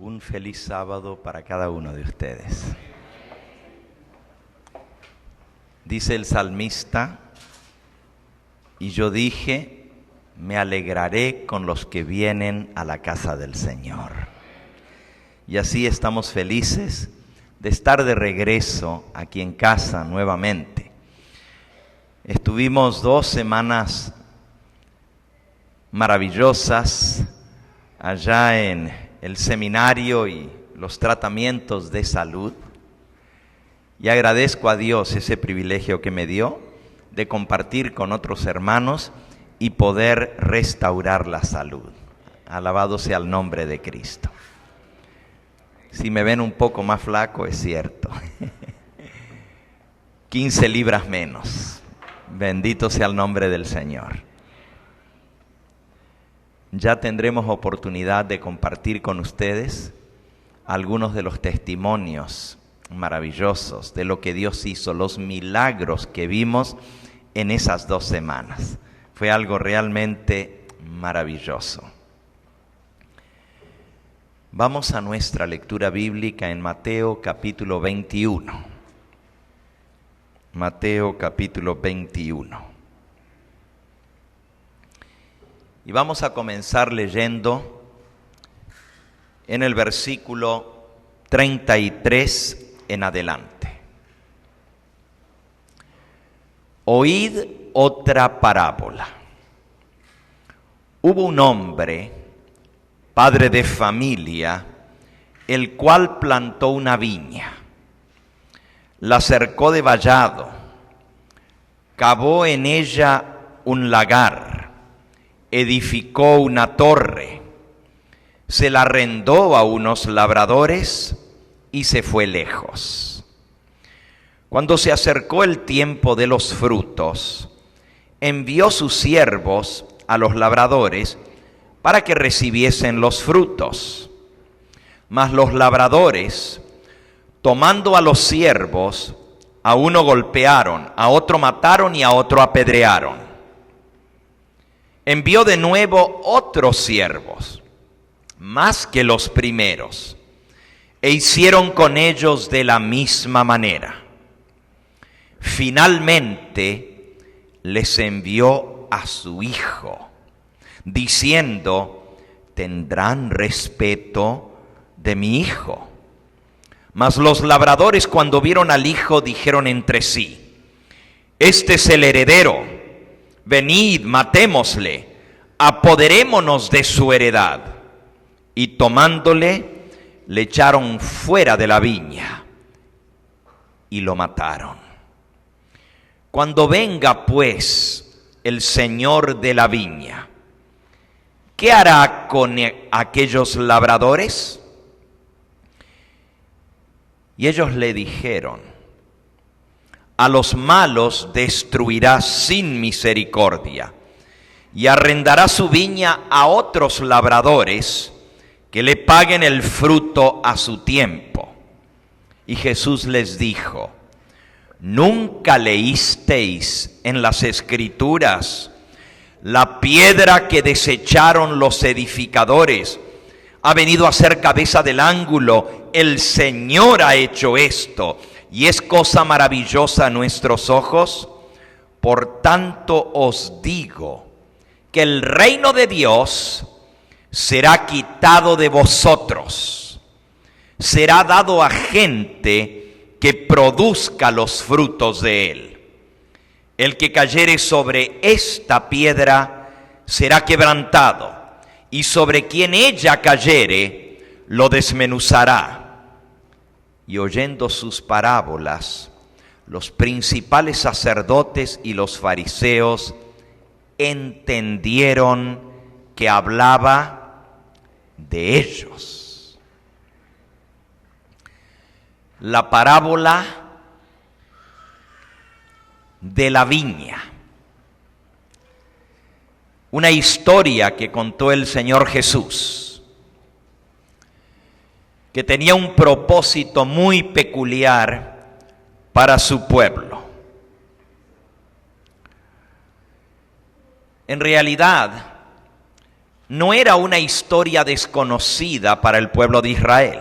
Un feliz sábado para cada uno de ustedes. Dice el salmista, y yo dije, me alegraré con los que vienen a la casa del Señor. Y así estamos felices de estar de regreso aquí en casa nuevamente. Estuvimos 2 semanas maravillosas allá en el seminario y los tratamientos de salud. Y agradezco a Dios ese privilegio que me dio de compartir con otros hermanos y poder restaurar la salud. Alabado sea el nombre de Cristo. Si me ven un poco más flaco, es cierto. 15 libras menos. Bendito sea el nombre del Señor. Ya tendremos oportunidad de compartir con ustedes algunos de los testimonios maravillosos de lo que Dios hizo, los milagros que vimos en esas 2 semanas. Fue algo realmente maravilloso. Vamos a nuestra lectura bíblica en Mateo capítulo 21. Mateo capítulo 21. Y vamos a comenzar leyendo en el versículo 33 en adelante. Oíd otra parábola. Hubo un hombre, padre de familia, el cual plantó una viña, la cercó de vallado, cavó en ella un lagar, edificó una torre, se la arrendó a unos labradores y se fue lejos. Cuando se acercó el tiempo de los frutos, envió sus siervos a los labradores para que recibiesen los frutos. Mas los labradores, tomando a los siervos, a uno golpearon, a otro mataron y a otro apedrearon. Envió de nuevo otros siervos, más que los primeros, e hicieron con ellos de la misma manera. Finalmente les envió a su hijo, diciendo, tendrán respeto de mi hijo. Mas los labradores, cuando vieron al hijo, dijeron entre sí, este es el heredero. Venid, matémosle, apoderémonos de su heredad. Y tomándole, le echaron fuera de la viña y lo mataron. Cuando venga pues el señor de la viña, ¿qué hará con aquellos labradores? Y ellos le dijeron, a los malos destruirá sin misericordia y arrendará su viña a otros labradores que le paguen el fruto a su tiempo. Y Jesús les dijo, ¿nunca leísteis en las Escrituras la piedra que desecharon los edificadores ha venido a ser cabeza del ángulo? El Señor ha hecho esto. ¿Y es cosa maravillosa a nuestros ojos? Por tanto os digo que el reino de Dios será quitado de vosotros, será dado a gente que produzca los frutos de él. El que cayere sobre esta piedra será quebrantado, y sobre quien ella cayere lo desmenuzará. Y oyendo sus parábolas, los principales sacerdotes y los fariseos entendieron que hablaba de ellos. La parábola de la viña. Una historia que contó el Señor Jesús, que tenía un propósito muy peculiar para su pueblo. En realidad, no era una historia desconocida para el pueblo de Israel.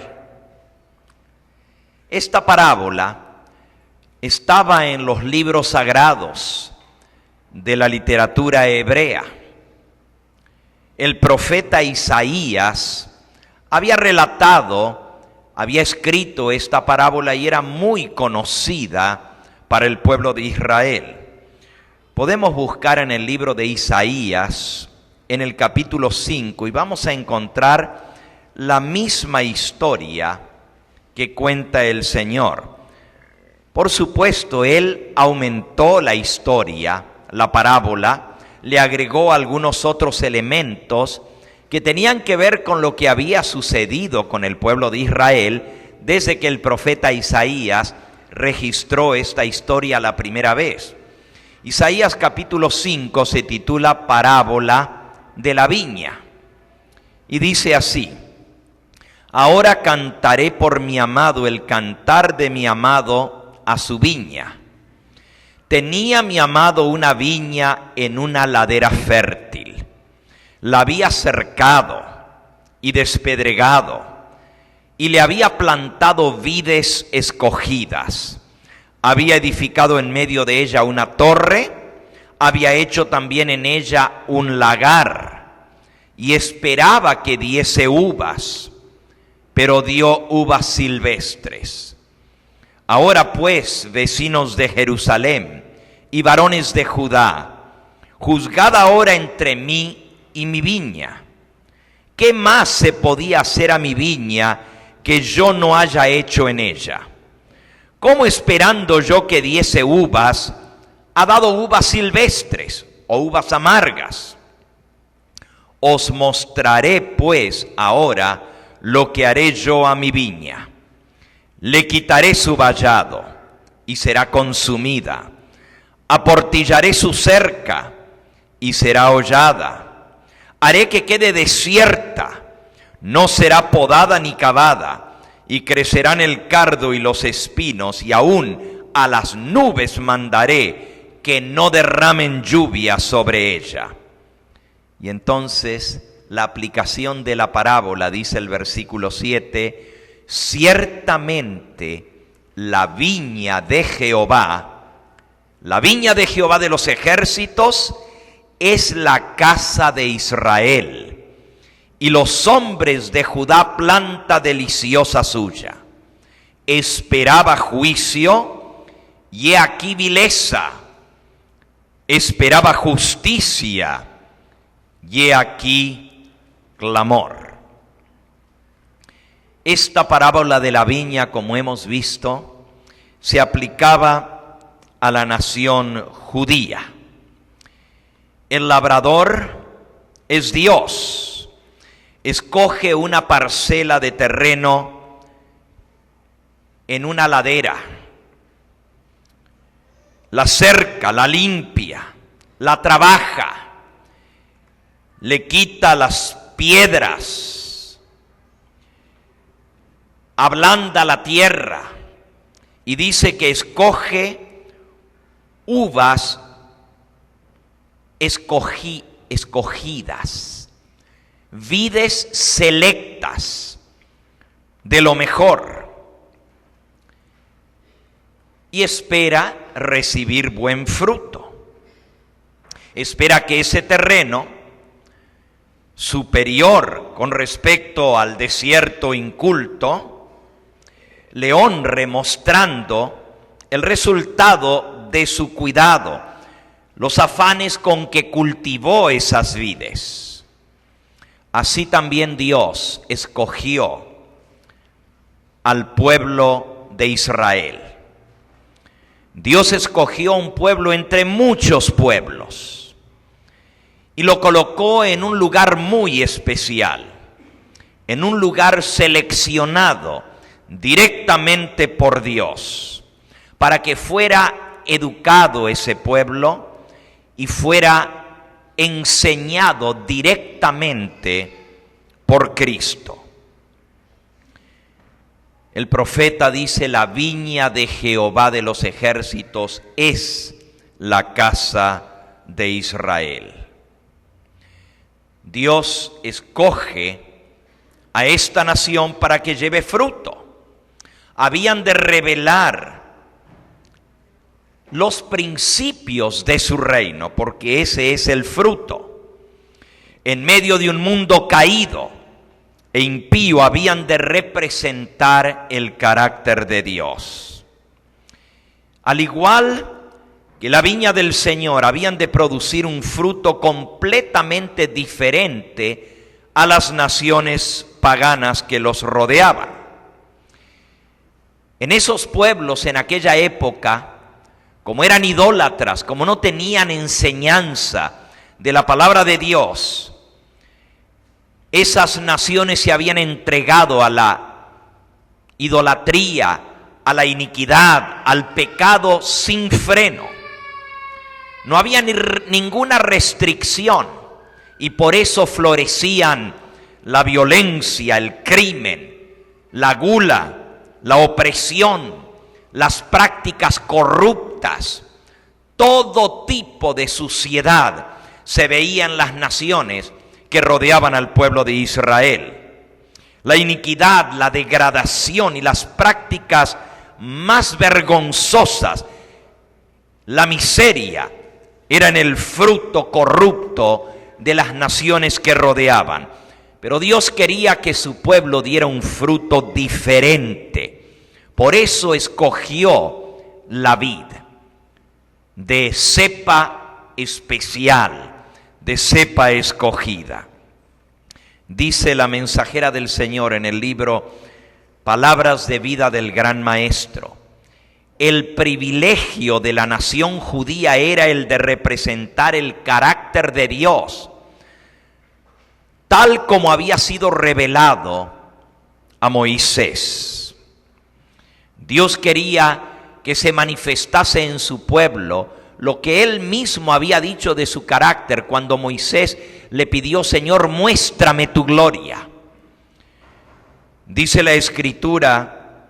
Esta parábola estaba en los libros sagrados de la literatura hebrea. El profeta Isaías había escrito esta parábola y era muy conocida para el pueblo de Israel. Podemos buscar en el libro de Isaías, en el capítulo 5, y vamos a encontrar la misma historia que cuenta el Señor. Por supuesto, Él aumentó la historia, la parábola, le agregó algunos otros elementos que tenían que ver con lo que había sucedido con el pueblo de Israel desde que el profeta Isaías registró esta historia la primera vez. Isaías capítulo 5 se titula Parábola de la viña, y dice así: ahora cantaré por mi amado el cantar de mi amado a su viña. Tenía mi amado una viña en una ladera fértil. La había cercado y despedregado, y le había plantado vides escogidas. Había edificado en medio de ella una torre, había hecho también en ella un lagar, y esperaba que diese uvas, pero dio uvas silvestres. Ahora pues, vecinos de Jerusalén y varones de Judá, juzgad ahora entre mí y mi viña. ¿Qué más se podía hacer a mi viña que yo no haya hecho en ella? ¿Cómo esperando yo que diese uvas, ha dado uvas silvestres o uvas amargas? Os mostraré pues ahora lo que haré yo a mi viña. Le quitaré su vallado y será consumida. Aportillaré su cerca y será hollada. Haré que quede desierta, no será podada ni cavada, y crecerán el cardo y los espinos, y aún a las nubes mandaré que no derramen lluvia sobre ella. Y entonces la aplicación de la parábola, dice el versículo 7, ciertamente la viña de Jehová de los ejércitos, es la casa de Israel, y los hombres de Judá planta deliciosa suya. Esperaba juicio, y he aquí vileza. Esperaba justicia, y he aquí clamor. Esta parábola de la viña, como hemos visto, se aplicaba a la nación judía. El labrador es Dios. Escoge una parcela de terreno en una ladera, la cerca, la limpia, la trabaja, le quita las piedras, ablanda la tierra, y dice que escoge uvas escogidas, vides selectas de lo mejor, y espera recibir buen fruto. Espera que ese terreno, superior con respecto al desierto inculto, le honre mostrando el resultado de su cuidado, los afanes con que cultivó esas vides. Así también Dios escogió al pueblo de Israel. Dios escogió un pueblo entre muchos pueblos y lo colocó en un lugar muy especial, en un lugar seleccionado directamente por Dios, para que fuera educado ese pueblo y fuera enseñado directamente por Cristo. El profeta dice: la viña de Jehová de los ejércitos es la casa de Israel. Dios escoge a esta nación para que lleve fruto. Habían de revelar los principios de su reino, porque ese es el fruto. En medio de un mundo caído e impío, habían de representar el carácter de Dios. Al igual que la viña del Señor, habían de producir un fruto completamente diferente a las naciones paganas que los rodeaban. En esos pueblos, en aquella época, como eran idólatras, como no tenían enseñanza de la palabra de Dios, esas naciones se habían entregado a la idolatría, a la iniquidad, al pecado sin freno. No había ninguna restricción y por eso florecían la violencia, el crimen, la gula, la opresión, las prácticas corruptas. Todo tipo de suciedad se veía en las naciones que rodeaban al pueblo de Israel. La iniquidad, la degradación y las prácticas más vergonzosas, la miseria, eran el fruto corrupto de las naciones que rodeaban. Pero Dios quería que su pueblo diera un fruto diferente. Por eso escogió la vid de cepa especial, de cepa escogida. Dice la mensajera del Señor en el libro Palabras de Vida del Gran Maestro: el privilegio de la nación judía era el de representar el carácter de Dios, tal como había sido revelado a Moisés. Dios quería que se manifestase en su pueblo lo que él mismo había dicho de su carácter cuando Moisés le pidió: Señor, muéstrame tu gloria. Dice la Escritura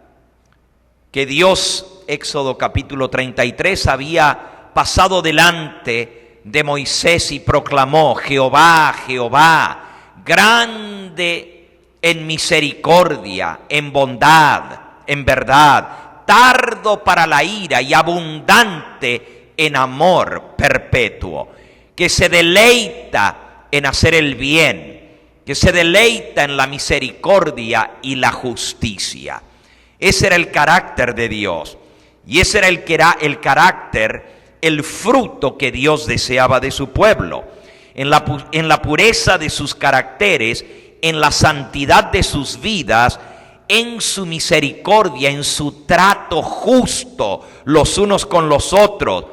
que Dios, Éxodo capítulo 33, había pasado delante de Moisés y proclamó: Jehová, Jehová, grande en misericordia, en bondad, en verdad, tardo para la ira y abundante en amor perpetuo, que se deleita en hacer el bien, que se deleita en la misericordia y la justicia. Ese era el carácter de Dios. Y ese era el carácter, el fruto que Dios deseaba de su pueblo. En la pureza de sus caracteres, en la santidad de sus vidas, en su misericordia, en su trato justo los unos con los otros,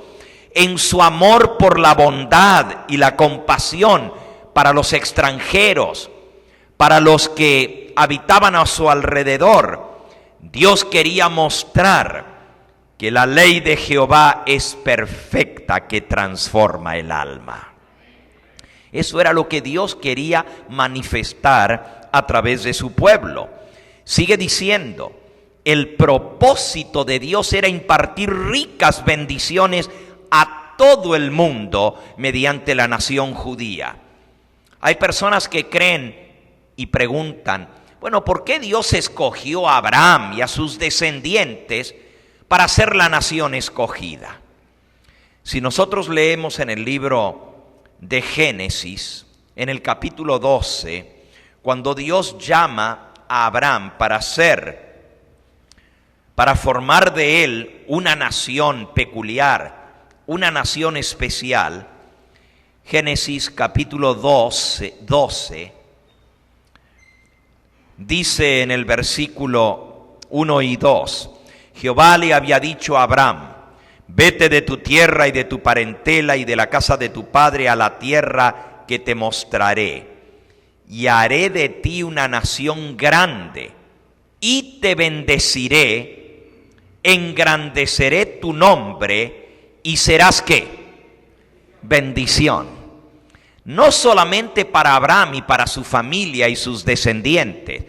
en su amor por la bondad y la compasión para los extranjeros, para los que habitaban a su alrededor. Dios quería mostrar que la ley de Jehová es perfecta, que transforma el alma. Eso era lo que Dios quería manifestar a través de su pueblo. Sigue diciendo: el propósito de Dios era impartir ricas bendiciones a todo el mundo mediante la nación judía. Hay personas que creen y preguntan: bueno, ¿por qué Dios escogió a Abraham y a sus descendientes para ser la nación escogida? Si nosotros leemos en el libro de Génesis, en el capítulo 12, cuando Dios llama a Abraham para formar de él una nación peculiar, una nación especial, Génesis capítulo 12, dice en el versículo 1 y 2, Jehová le había dicho a Abraham: vete de tu tierra y de tu parentela y de la casa de tu padre a la tierra que te mostraré, y haré de ti una nación grande, y te bendeciré, engrandeceré tu nombre, y serás ¿qué? Bendición. No solamente para Abraham y para su familia y sus descendientes,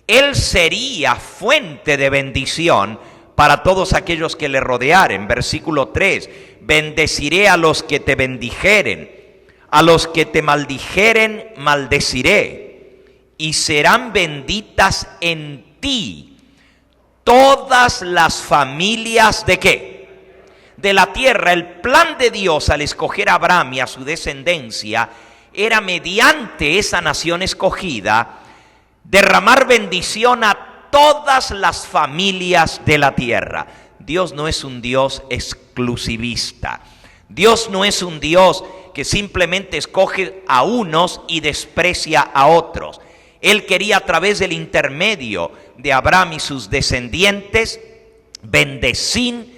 él sería fuente de bendición para todos aquellos que le rodearen. Versículo 3, bendeciré a los que te bendijeren, A los que te maldijeren, maldeciré, y serán benditas en ti todas las familias ¿de qué? De la tierra. El plan de Dios al escoger a Abraham y a su descendencia era mediante esa nación escogida derramar bendición a todas las familias de la tierra. Dios no es un Dios exclusivista. Dios no es un Dios que simplemente escoge a unos y desprecia a otros. Él quería, a través del intermedio de Abraham y sus descendientes, bendecir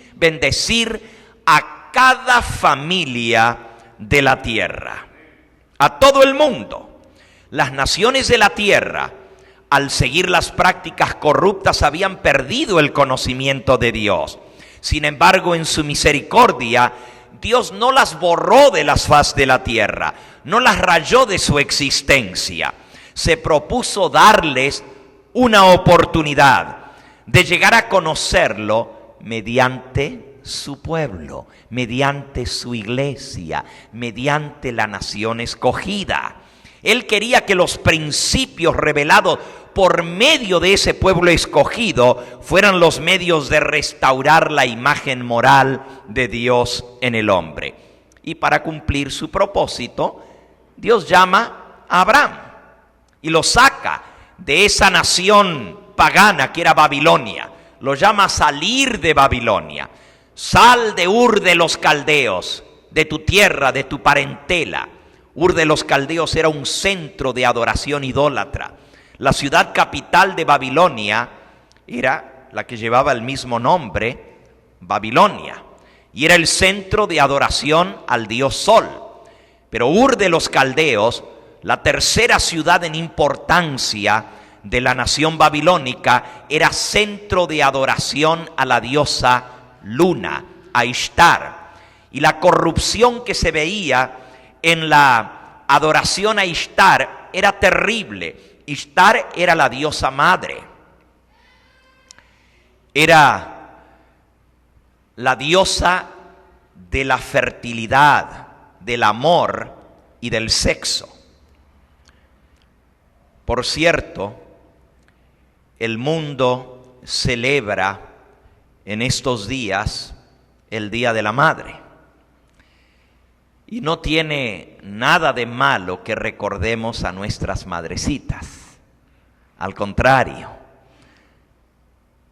a cada familia de la tierra, a todo el mundo. Las naciones de la tierra, al seguir las prácticas corruptas, habían perdido el conocimiento de Dios. Sin embargo, en su misericordia, Dios no las borró de la faz de la tierra, no las rayó de su existencia. Se propuso darles una oportunidad de llegar a conocerlo mediante su pueblo, mediante su iglesia, mediante la nación escogida. Él quería que los principios revelados por medio de ese pueblo escogido fueran los medios de restaurar la imagen moral de Dios en el hombre. Y para cumplir su propósito, Dios llama a Abraham y lo saca de esa nación pagana que era Babilonia. Lo llama a salir de Babilonia. Sal de Ur de los Caldeos, de tu tierra, de tu parentela. Ur de los Caldeos era un centro de adoración idólatra. La ciudad capital de Babilonia era la que llevaba el mismo nombre, Babilonia, y era el centro de adoración al dios Sol. Pero Ur de los Caldeos, la tercera ciudad en importancia de la nación babilónica, era centro de adoración a la diosa Luna, a Ishtar. Y la corrupción que se veía en la adoración a Ishtar era terrible. Ishtar era la diosa madre, era la diosa de la fertilidad, del amor y del sexo. Por cierto, el mundo celebra en estos días el Día de la Madre. Y no tiene nada de malo que recordemos a nuestras madrecitas. Al contrario,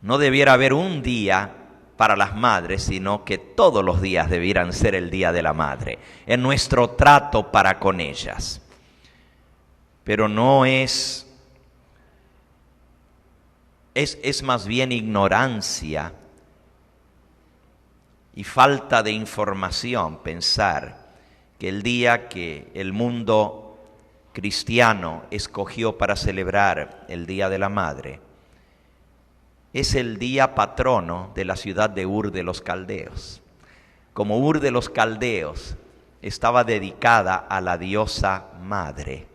no debiera haber un día para las madres, sino que todos los días debieran ser el Día de la Madre, en nuestro trato para con ellas. Pero no es más bien ignorancia y falta de información pensar que el día que el mundo cristiano escogió para celebrar el Día de la Madre es el día patrono de la ciudad de Ur de los Caldeos. Como Ur de los Caldeos estaba dedicada a la diosa madre,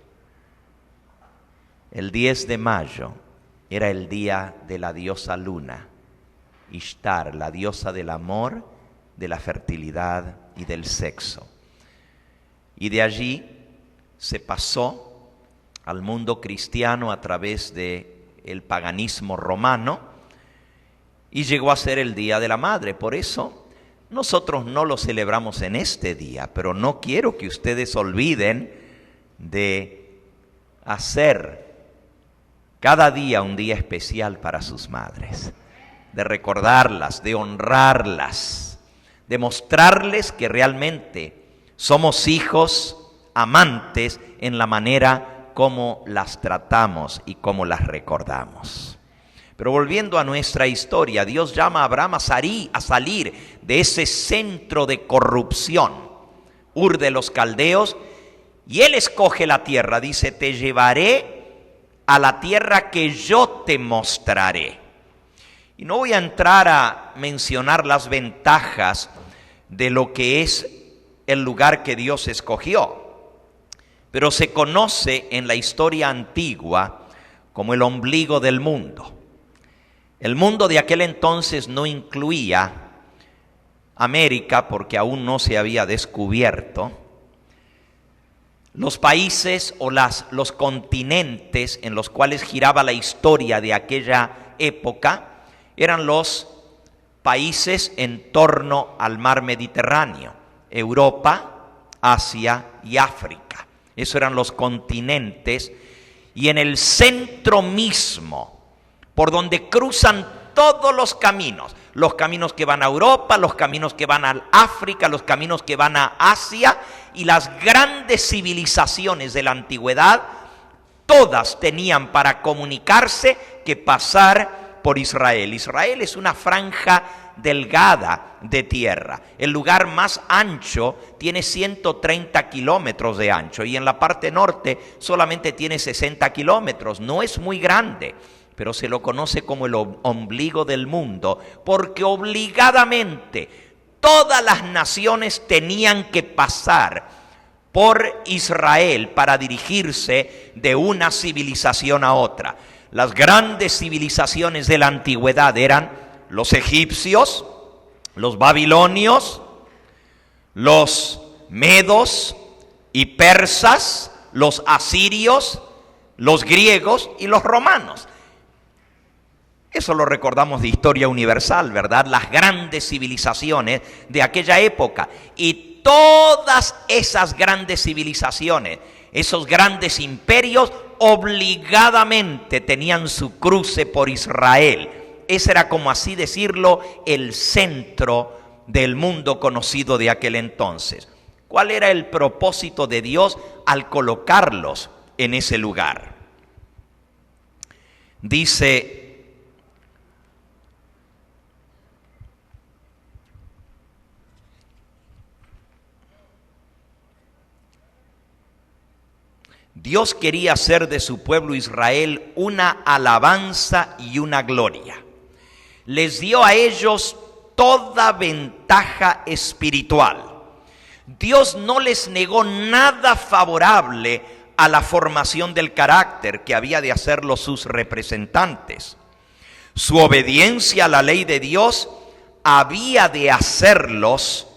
el 10 de mayo era el día de la diosa Luna, Ishtar, la diosa del amor, de la fertilidad y del sexo. Y de allí se pasó al mundo cristiano a través del paganismo romano y llegó a ser el Día de la Madre. Por eso nosotros no lo celebramos en este día, pero no quiero que ustedes olviden de hacer cada día un día especial para sus madres, de recordarlas, de honrarlas, de mostrarles que realmente somos hijos amantes en la manera como las tratamos y como las recordamos. Pero volviendo a nuestra historia, Dios llama a Abraham a salir de ese centro de corrupción, Ur de los Caldeos, y él escoge la tierra. Dice, te llevaré a la tierra que yo te mostraré. Y no voy a entrar a mencionar las ventajas de lo que es el lugar que Dios escogió, pero se conoce en la historia antigua como el ombligo del mundo. El mundo de aquel entonces no incluía América porque aún no se había descubierto, Los países o los continentes en los cuales giraba la historia de aquella época eran los países en torno al mar Mediterráneo: Europa, Asia y África. Esos eran los continentes, y en el centro mismo, por donde cruzan todos los caminos que van a Europa, los caminos que van a África, los caminos que van a Asia, y las grandes civilizaciones de la antigüedad, todas tenían para comunicarse que pasar por Israel. Israel es una franja delgada de tierra. El lugar más ancho tiene 130 kilómetros de ancho, y en la parte norte solamente tiene 60 kilómetros. No es muy grande, pero se lo conoce como el ombligo del mundo, porque obligadamente todas las naciones tenían que pasar por Israel para dirigirse de una civilización a otra. Las grandes civilizaciones de la antigüedad eran los egipcios, los babilonios, los medos y persas, los asirios, los griegos y los romanos. Eso lo recordamos de historia universal, ¿verdad? Las grandes civilizaciones de aquella época. Y todas esas grandes civilizaciones, esos grandes imperios, obligadamente tenían su cruce por Israel. Ese era, como así decirlo, el centro del mundo conocido de aquel entonces. ¿Cuál era el propósito de Dios al colocarlos en ese lugar? Dice: Dios quería hacer de su pueblo Israel una alabanza y una gloria. Les dio a ellos toda ventaja espiritual. Dios no les negó nada favorable a la formación del carácter que había de hacerlo sus representantes. Su obediencia a la ley de Dios había de hacerlos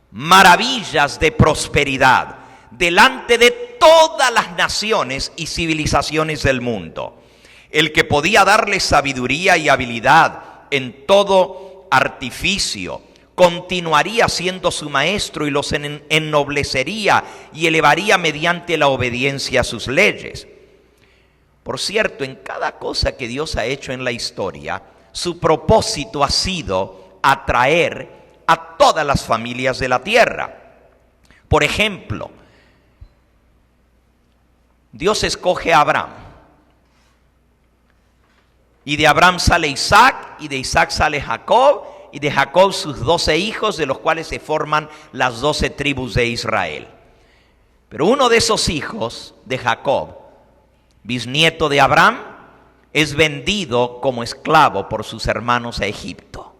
maravillas de prosperidad delante de todas las naciones y civilizaciones del mundo. El que podía darles sabiduría y habilidad en todo artificio continuaría siendo su maestro y los ennoblecería y elevaría mediante la obediencia a sus leyes. Por cierto, en cada cosa que Dios ha hecho en la historia, su propósito ha sido atraer a todas las familias de la tierra. Por ejemplo, Dios escoge a Abraham, y de Abraham sale Isaac, y de Isaac sale Jacob, y de Jacob sus 12 hijos, de los cuales se forman las 12 tribus de Israel. Pero uno de esos hijos de Jacob, bisnieto de Abraham, es vendido como esclavo por sus hermanos a Egipto.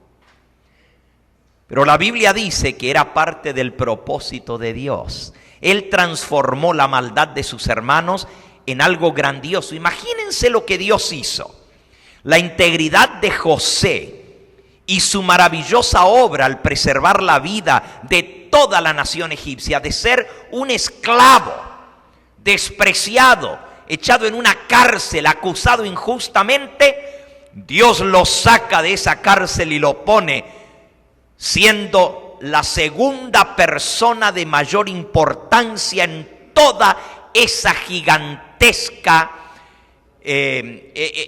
Pero la Biblia dice que era parte del propósito de Dios. Él transformó la maldad de sus hermanos en algo grandioso. Imagínense lo que Dios hizo. La integridad de José y su maravillosa obra al preservar la vida de toda la nación egipcia, de ser un esclavo, despreciado, echado en una cárcel, acusado injustamente. Dios lo saca de esa cárcel y lo pone siendo la segunda persona de mayor importancia en toda esa gigantesca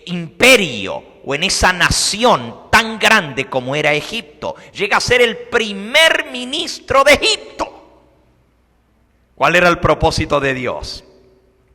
imperio, o en esa nación tan grande como era Egipto. Llega a ser el primer ministro de Egipto. ¿Cuál era el propósito de Dios?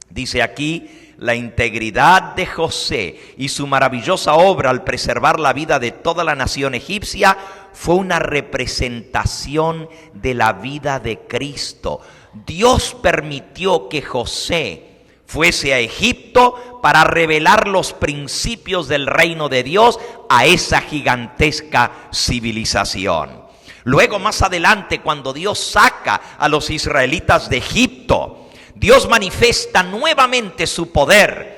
Dice aquí: la integridad de José y su maravillosa obra al preservar la vida de toda la nación egipcia fue una representación de la vida de Cristo. Dios permitió que José fuese a Egipto para revelar los principios del reino de Dios a esa gigantesca civilización. Luego, más adelante, cuando Dios saca a los israelitas de Egipto, Dios manifiesta nuevamente su poder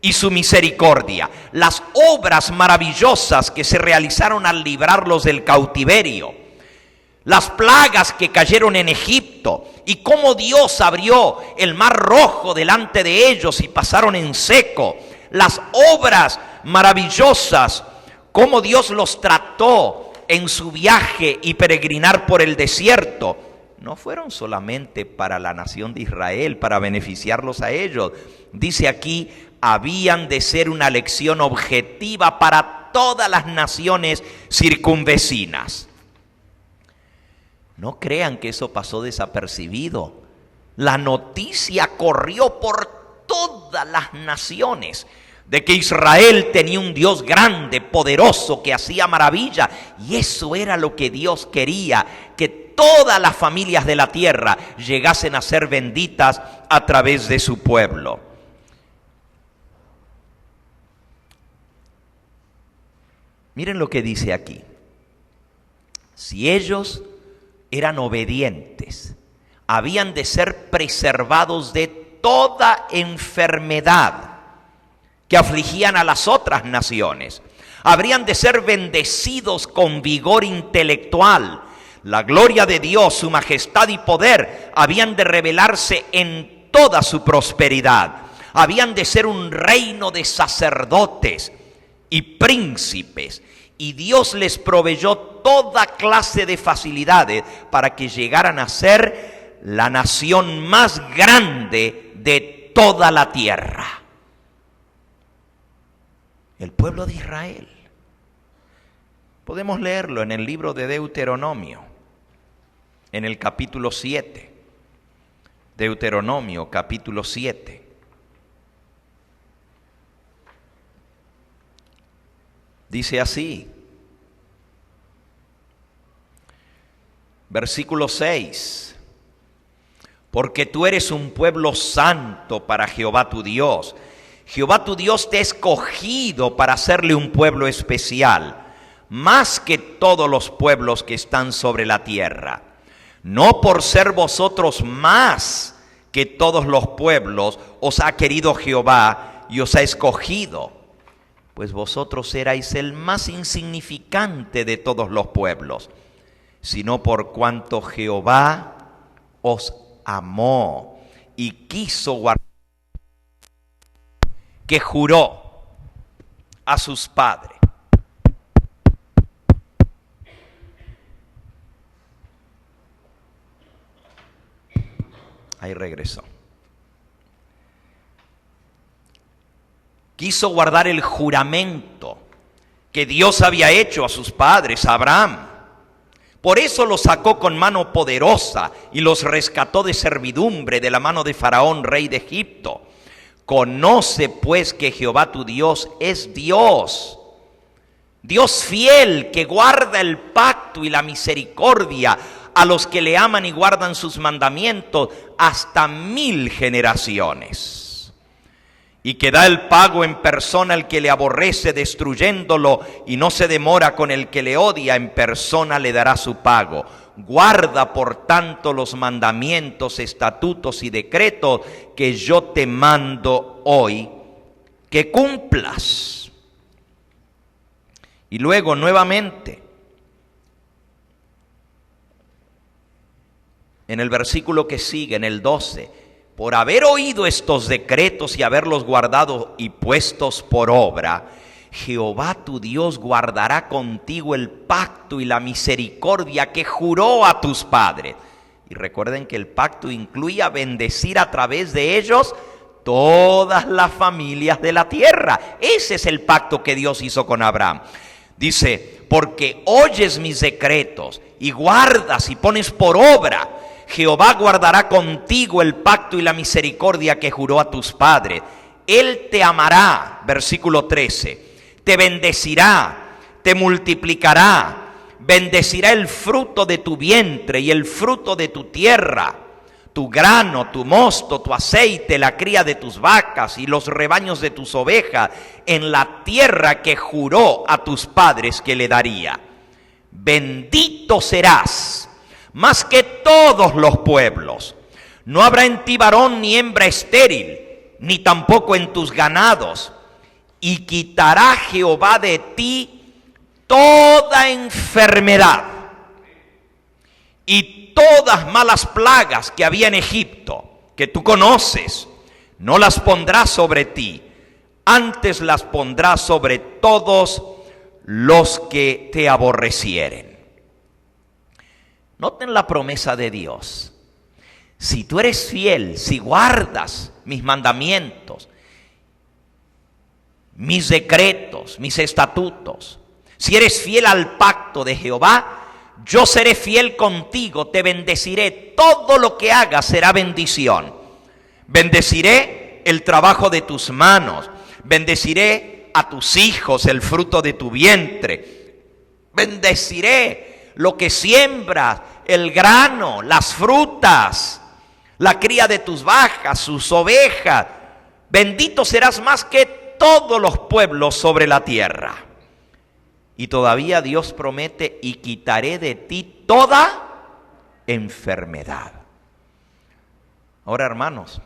y su misericordia. Las obras maravillosas que se realizaron al librarlos del cautiverio, las plagas que cayeron en Egipto y cómo Dios abrió el mar rojo delante de ellos y pasaron en seco, las obras maravillosas, cómo Dios los trató en su viaje y peregrinar por el desierto, no fueron solamente para la nación de Israel, para beneficiarlos a ellos. Dice aquí, habían de ser una lección objetiva para todas las naciones circunvecinas. No crean que eso pasó desapercibido. La noticia corrió por todas las naciones de que Israel tenía un Dios grande, poderoso, que hacía maravilla. Y eso era lo que Dios quería, que todas las familias de la tierra llegasen a ser benditas a través de su pueblo. Miren lo que dice aquí. Si ellos eran obedientes, habían de ser preservados de toda enfermedad que afligían a las otras naciones. Habrían de ser bendecidos con vigor intelectual. La gloria de Dios, su majestad y poder habían de revelarse en toda su prosperidad. Habían de ser un reino de sacerdotes y príncipes. Y Dios les proveyó toda clase de facilidades para que llegaran a ser la nación más grande de toda la tierra. El pueblo de Israel. Podemos leerlo en el libro de Deuteronomio, en el capítulo 7. Deuteronomio, capítulo 7. Dice así, versículo 6, porque tú eres un pueblo santo para Jehová tu Dios. Jehová tu Dios te ha escogido para hacerle un pueblo especial, más que todos los pueblos que están sobre la tierra. No por ser vosotros más que todos los pueblos os ha querido Jehová y os ha escogido, pues vosotros erais el más insignificante de todos los pueblos, sino por cuanto Jehová os amó y quiso guardar, que juró a sus padres. Ahí regresó. Quiso guardar el juramento que Dios había hecho a sus padres, a Abraham. Por eso los sacó con mano poderosa y los rescató de servidumbre de la mano de Faraón, rey de Egipto. Conoce pues que Jehová tu Dios es Dios, Dios fiel, que guarda el pacto y la misericordia a los que le aman y guardan sus mandamientos hasta 1000 generaciones. Y que da el pago en persona al que le aborrece, destruyéndolo, y no se demora con el que le odia, en persona le dará su pago. Guarda por tanto los mandamientos, estatutos y decretos que yo te mando hoy, que cumplas. Y luego nuevamente, en el versículo que sigue, en el 12, por haber oído estos decretos y haberlos guardado y puestos por obra, Jehová tu Dios guardará contigo el pacto y la misericordia que juró a tus padres. Y recuerden que el pacto incluía bendecir a través de ellos todas las familias de la tierra. Ese es el pacto que Dios hizo con Abraham. Dice, porque oyes mis decretos y guardas y pones por obra, Jehová guardará contigo el pacto y la misericordia que juró a tus padres. Él te amará, versículo 13, te bendecirá, te multiplicará, bendecirá el fruto de tu vientre y el fruto de tu tierra, tu grano, tu mosto, tu aceite, la cría de tus vacas y los rebaños de tus ovejas, en la tierra que juró a tus padres que le daría. Bendito serás más que todos los pueblos. No habrá en ti varón ni hembra estéril, ni tampoco en tus ganados. Y quitará Jehová de ti toda enfermedad, Y todas malas plagas que había en Egipto, que tú conoces, no las pondrás sobre ti, antes las pondrás sobre todos los que te aborrecieren. Noten la promesa de Dios. Si tú eres fiel, si guardas mis mandamientos, mis decretos, mis estatutos, si eres fiel al pacto de Jehová, yo seré fiel contigo, te bendeciré, todo lo que hagas será bendición. Bendeciré el trabajo de tus manos, bendeciré a tus hijos, el fruto de tu vientre, bendeciré lo que siembras, el grano, las frutas, la cría de tus vacas, sus ovejas. Bendito serás más que todos los pueblos sobre la tierra. Y todavía Dios promete: y quitaré de ti toda enfermedad. Ahora, hermanos,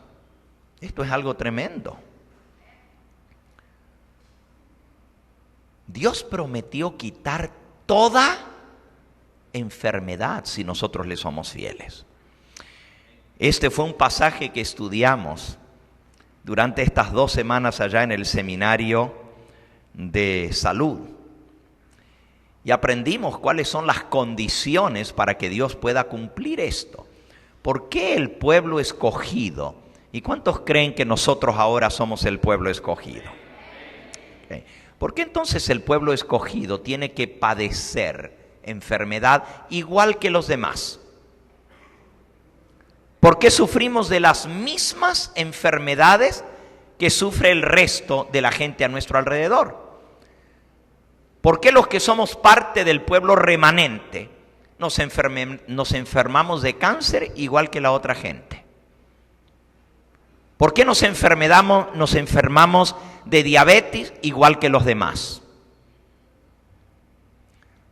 esto es algo tremendo. Dios prometió quitar toda enfermedad si nosotros le somos fieles. Este fue un pasaje que estudiamos durante estas 2 semanas allá en el seminario de salud. Y aprendimos cuáles son las condiciones para que Dios pueda cumplir esto. ¿Por qué el pueblo escogido? ¿Y cuántos creen que nosotros ahora somos el pueblo escogido? Okay. ¿Por qué entonces el pueblo escogido tiene que padecer enfermedad igual que los demás? ¿Por qué sufrimos de las mismas enfermedades que sufre el resto de la gente a nuestro alrededor? ¿Por qué los que somos parte del pueblo remanente nos enfermamos de cáncer igual que la otra gente? ¿Por qué nos enfermamos de diabetes igual que los demás?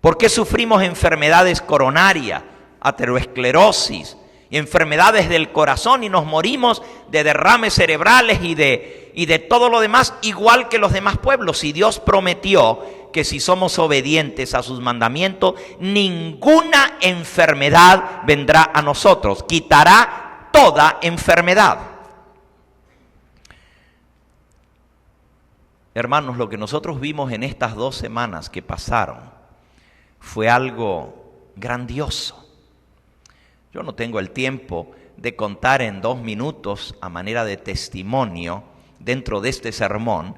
¿Por qué sufrimos enfermedades coronarias, aterosclerosis, enfermedades del corazón y nos morimos de derrames cerebrales y de todo lo demás igual que los demás pueblos? Si Dios prometió que si somos obedientes a sus mandamientos, ninguna enfermedad vendrá a nosotros. Quitará toda enfermedad. Hermanos, lo que nosotros vimos en estas 2 semanas que pasaron fue algo grandioso. Yo no tengo el tiempo de contar en 2 minutos, a manera de testimonio, dentro de este sermón,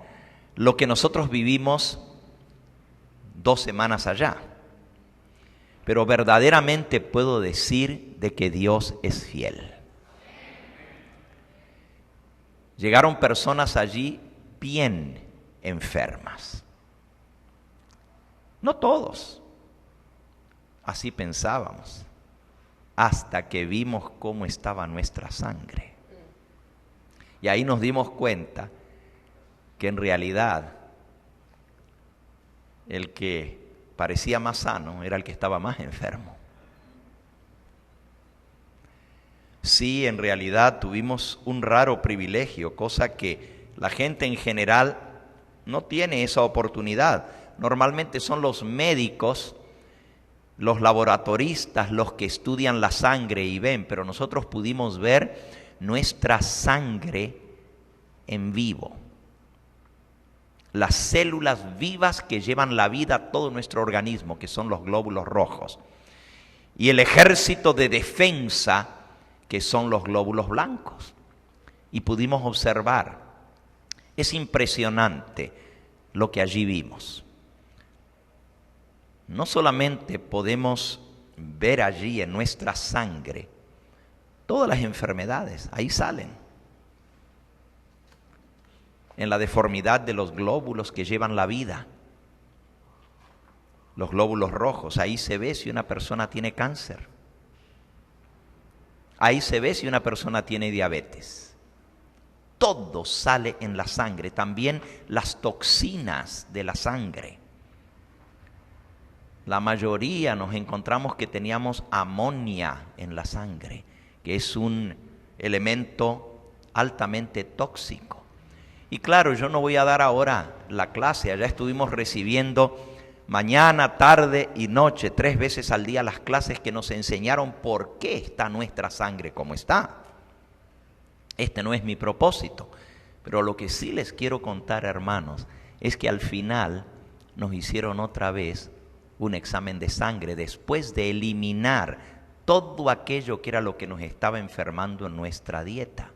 lo que nosotros vivimos 2 semanas allá. Pero verdaderamente puedo decir de que Dios es fiel. Llegaron personas allí bien enfermas. No todos. Así pensábamos. Hasta que vimos cómo estaba nuestra sangre. Y ahí nos dimos cuenta que en realidad el que parecía más sano era el que estaba más enfermo. Sí, en realidad tuvimos un raro privilegio, cosa que la gente en general no tiene esa oportunidad. Normalmente son los médicos, los laboratoristas, los que estudian la sangre y ven, pero nosotros pudimos ver nuestra sangre en vivo. Las células vivas que llevan la vida a todo nuestro organismo, que son los glóbulos rojos. Y el ejército de defensa, que son los glóbulos blancos. Y pudimos observar. Es impresionante lo que allí vimos. No solamente podemos ver allí en nuestra sangre todas las enfermedades, ahí salen. En la deformidad de los glóbulos que llevan la vida. Los glóbulos rojos, ahí se ve si una persona tiene cáncer. Ahí se ve si una persona tiene diabetes. Todo sale en la sangre, también las toxinas de la sangre. La mayoría nos encontramos que teníamos amonia en la sangre, que es un elemento altamente tóxico. Y claro, yo no voy a dar ahora la clase, allá estuvimos recibiendo mañana, tarde y noche, 3 veces al día, las clases que nos enseñaron por qué está nuestra sangre como está. Este no es mi propósito, pero lo que sí les quiero contar, hermanos, es que al final nos hicieron otra vez un examen de sangre después de eliminar todo aquello que era lo que nos estaba enfermando en nuestra dieta.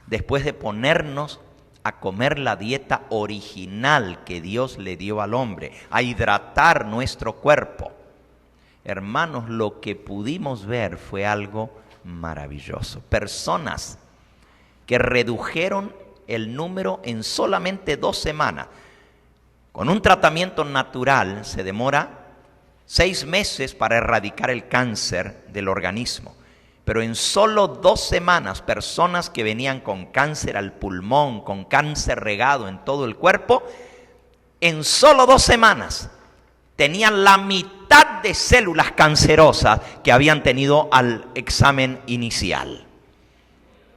Después de ponernos a comer la dieta original que Dios le dio al hombre, a hidratar nuestro cuerpo. Hermanos, lo que pudimos ver fue algo maravilloso. Personas que redujeron el número en solamente 2 semanas. Con un tratamiento natural se demora 6 meses para erradicar el cáncer del organismo. Pero en solo 2 semanas, personas que venían con cáncer al pulmón, con cáncer regado en todo el cuerpo, en solo 2 semanas tenían la mitad de células cancerosas que habían tenido al examen inicial.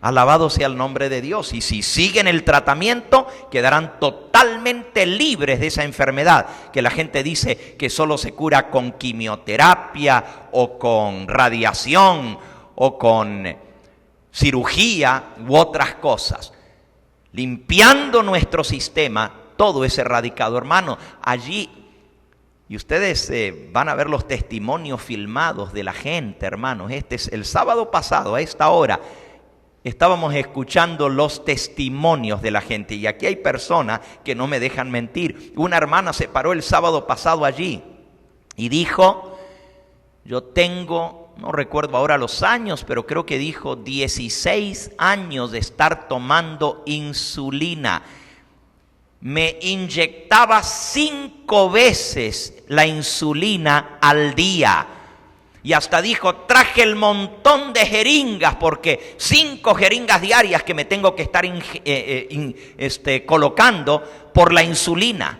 Alabado sea el nombre de Dios. Y si siguen el tratamiento, quedarán totalmente libres de esa enfermedad, que la gente dice que solo se cura con quimioterapia o con radiación o con cirugía u otras cosas. Limpiando nuestro sistema, todo es erradicado. Hermano, allí, y ustedes van a ver los testimonios filmados de la gente, hermanos. Este es el sábado pasado, a esta hora, estábamos escuchando los testimonios de la gente. Y aquí hay personas que no me dejan mentir. Una hermana se paró el sábado pasado allí y dijo, yo tengo, no recuerdo ahora los años, pero creo que dijo 16 años de estar tomando insulina. Me inyectaba 5 veces la insulina al día. Y hasta dijo, traje el montón de jeringas, porque 5 jeringas diarias que me tengo que estar colocando por la insulina.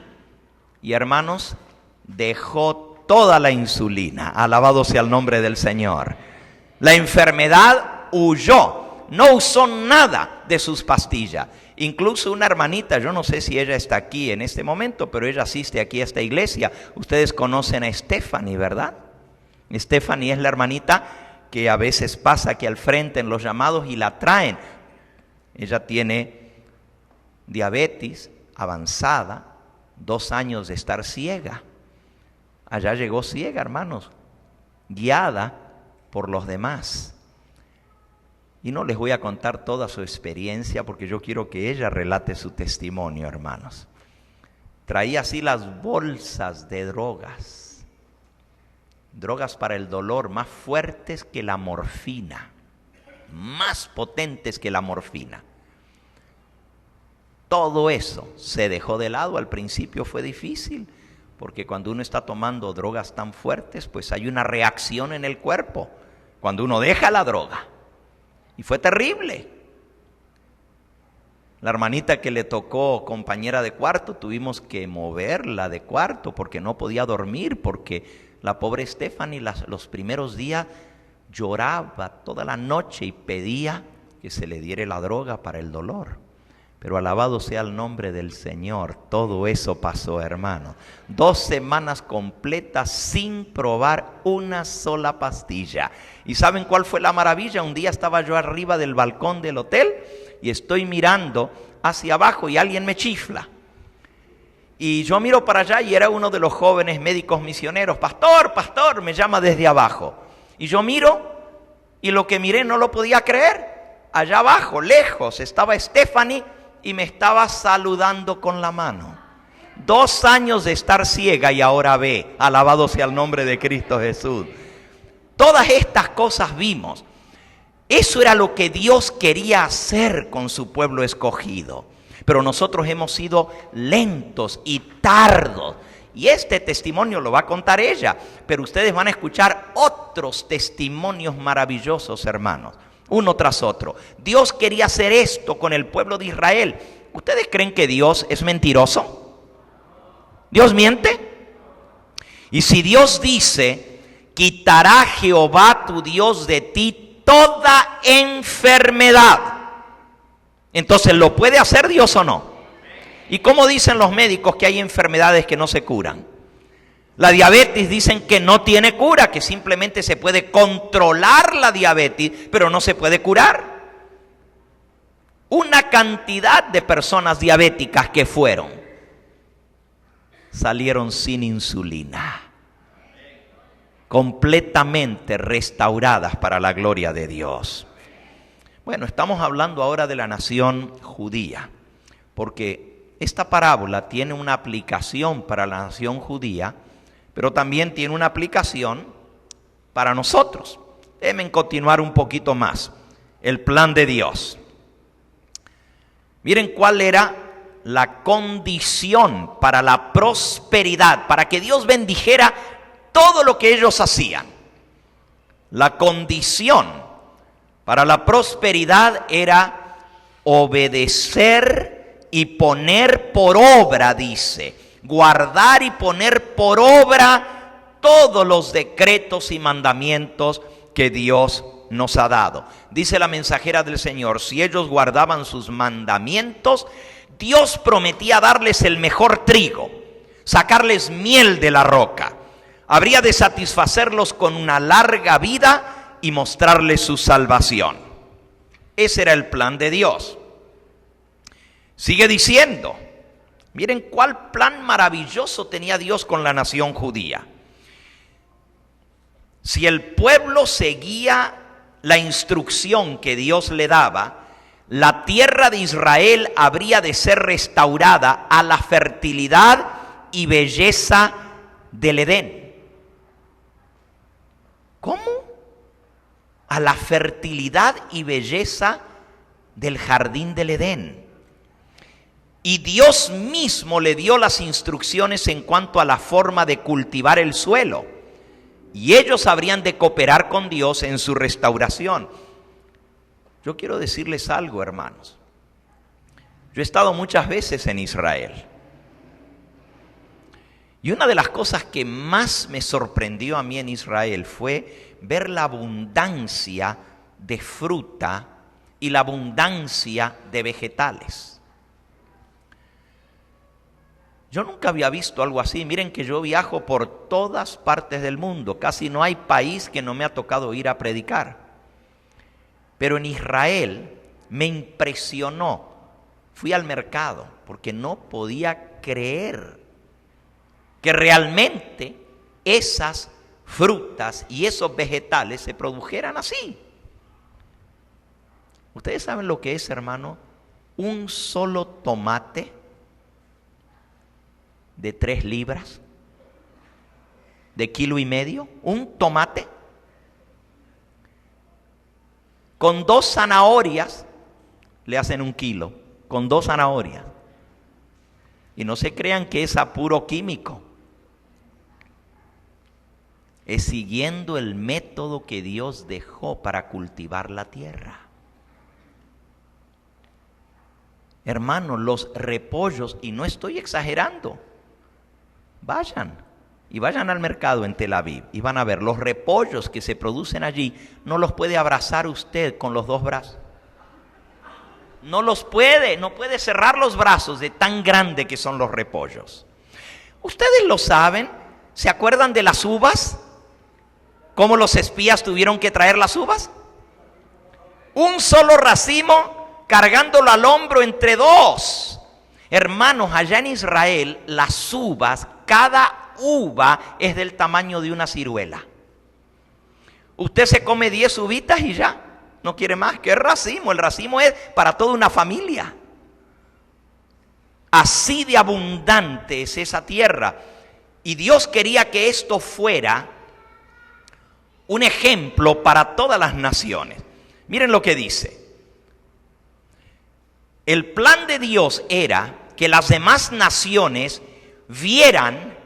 Y hermanos, dejó toda la insulina. Alabado sea el nombre del Señor. La enfermedad huyó, no usó nada de sus pastillas. Incluso una hermanita, yo no sé si ella está aquí en este momento, pero ella asiste aquí a esta iglesia. Ustedes conocen a Stephanie, ¿verdad? Stephanie es la hermanita que a veces pasa aquí al frente en los llamados y la traen. Ella tiene diabetes avanzada, 2 años de estar ciega. Allá llegó ciega, hermanos, guiada por los demás. Y no les voy a contar toda su experiencia porque yo quiero que ella relate su testimonio, hermanos. Traía así las bolsas de drogas para el dolor más fuertes que la morfina, más potentes que la morfina. Todo eso se dejó de lado. Al principio fue difícil, porque cuando uno está tomando drogas tan fuertes, pues hay una reacción en el cuerpo cuando uno deja la droga. Y fue terrible. La hermanita que le tocó compañera de cuarto, tuvimos que moverla de cuarto porque no podía dormir, porque la pobre Stephanie los primeros días lloraba toda la noche y pedía que se le diera la droga para el dolor. Pero alabado sea el nombre del Señor, todo eso pasó, hermano. 2 semanas completas sin probar una sola pastilla. ¿Y saben cuál fue la maravilla? Un día estaba yo arriba del balcón del hotel y estoy mirando hacia abajo y alguien me chifla. Y yo miro para allá y era uno de los jóvenes médicos misioneros. Pastor, pastor, me llama desde abajo. Y yo miro y lo que miré no lo podía creer. Allá abajo, lejos, estaba Stephanie y me estaba saludando con la mano. 2 años de estar ciega y ahora ve. Alabado sea el nombre de Cristo Jesús. Todas estas cosas vimos. Eso era lo que Dios quería hacer con su pueblo escogido. Pero nosotros hemos sido lentos y tardos. Y este testimonio lo va a contar ella. Pero ustedes van a escuchar otros testimonios maravillosos, hermanos. Uno tras otro. Dios quería hacer esto con el pueblo de Israel. ¿Ustedes creen que Dios es mentiroso? ¿Dios miente? Y si Dios dice, quitará Jehová tu Dios de ti toda enfermedad, entonces, ¿lo puede hacer Dios o no? ¿Y cómo dicen los médicos que hay enfermedades que no se curan? La diabetes dicen que no tiene cura, que simplemente se puede controlar la diabetes, pero no se puede curar. Una cantidad de personas diabéticas que salieron sin insulina, completamente restauradas para la gloria de Dios. Bueno, estamos hablando ahora de la nación judía, porque esta parábola tiene una aplicación para la nación judía, pero también tiene una aplicación para nosotros. Déjenme continuar un poquito más. El plan de Dios. Miren cuál era la condición para la prosperidad, para que Dios bendijera todo lo que ellos hacían. La condición para la prosperidad era obedecer y poner por obra, dice, guardar y poner por obra todos los decretos y mandamientos que Dios nos ha dado. Dice la mensajera del Señor, si ellos guardaban sus mandamientos, Dios prometía darles el mejor trigo, sacarles miel de la roca. Habría de satisfacerlos con una larga vida y mostrarles su salvación. Ese era el plan de Dios. Sigue diciendo, miren cuál plan maravilloso tenía Dios con la nación judía. Si el pueblo seguía la instrucción que Dios le daba, la tierra de Israel habría de ser restaurada a la fertilidad y belleza del Edén. ¿Cómo? A la fertilidad y belleza del jardín del Edén. Y Dios mismo le dio las instrucciones en cuanto a la forma de cultivar el suelo. Y ellos habrían de cooperar con Dios en su restauración. Yo quiero decirles algo, hermanos. Yo he estado muchas veces en Israel. Y una de las cosas que más me sorprendió a mí en Israel fue ver la abundancia de fruta y la abundancia de vegetales. Yo nunca había visto algo así. Miren que yo viajo por todas partes del mundo. Casi no hay país que no me ha tocado ir a predicar. Pero en Israel me impresionó. Fui al mercado porque no podía creer que realmente esas frutas y esos vegetales se produjeran así. ¿Ustedes saben lo que es, hermano? Un solo tomate de 3 libras, de 1,5 kilos, un tomate, con 2 zanahorias, le hacen 1 kilo, con 2 zanahorias. Y no se crean que es a puro químico. Es siguiendo el método que Dios dejó para cultivar la tierra. Hermanos, los repollos, y no estoy exagerando, vayan al mercado en Tel Aviv y van a ver los repollos que se producen allí. No los puede abrazar usted con los 2 brazos. No puede cerrar los brazos de tan grande que son los repollos. Ustedes lo saben, ¿se acuerdan de las uvas? ¿Cómo los espías tuvieron que traer las uvas? Un solo racimo cargándolo al hombro entre 2. Hermanos, allá en Israel, las uvas, cada uva es del tamaño de una ciruela. Usted se come 10 uvitas y ya, no quiere más. ¿Qué racimo? El racimo es para toda una familia. Así de abundante es esa tierra. Y Dios quería que esto fuera un ejemplo para todas las naciones. Miren lo que dice. El plan de Dios era que las demás naciones vieran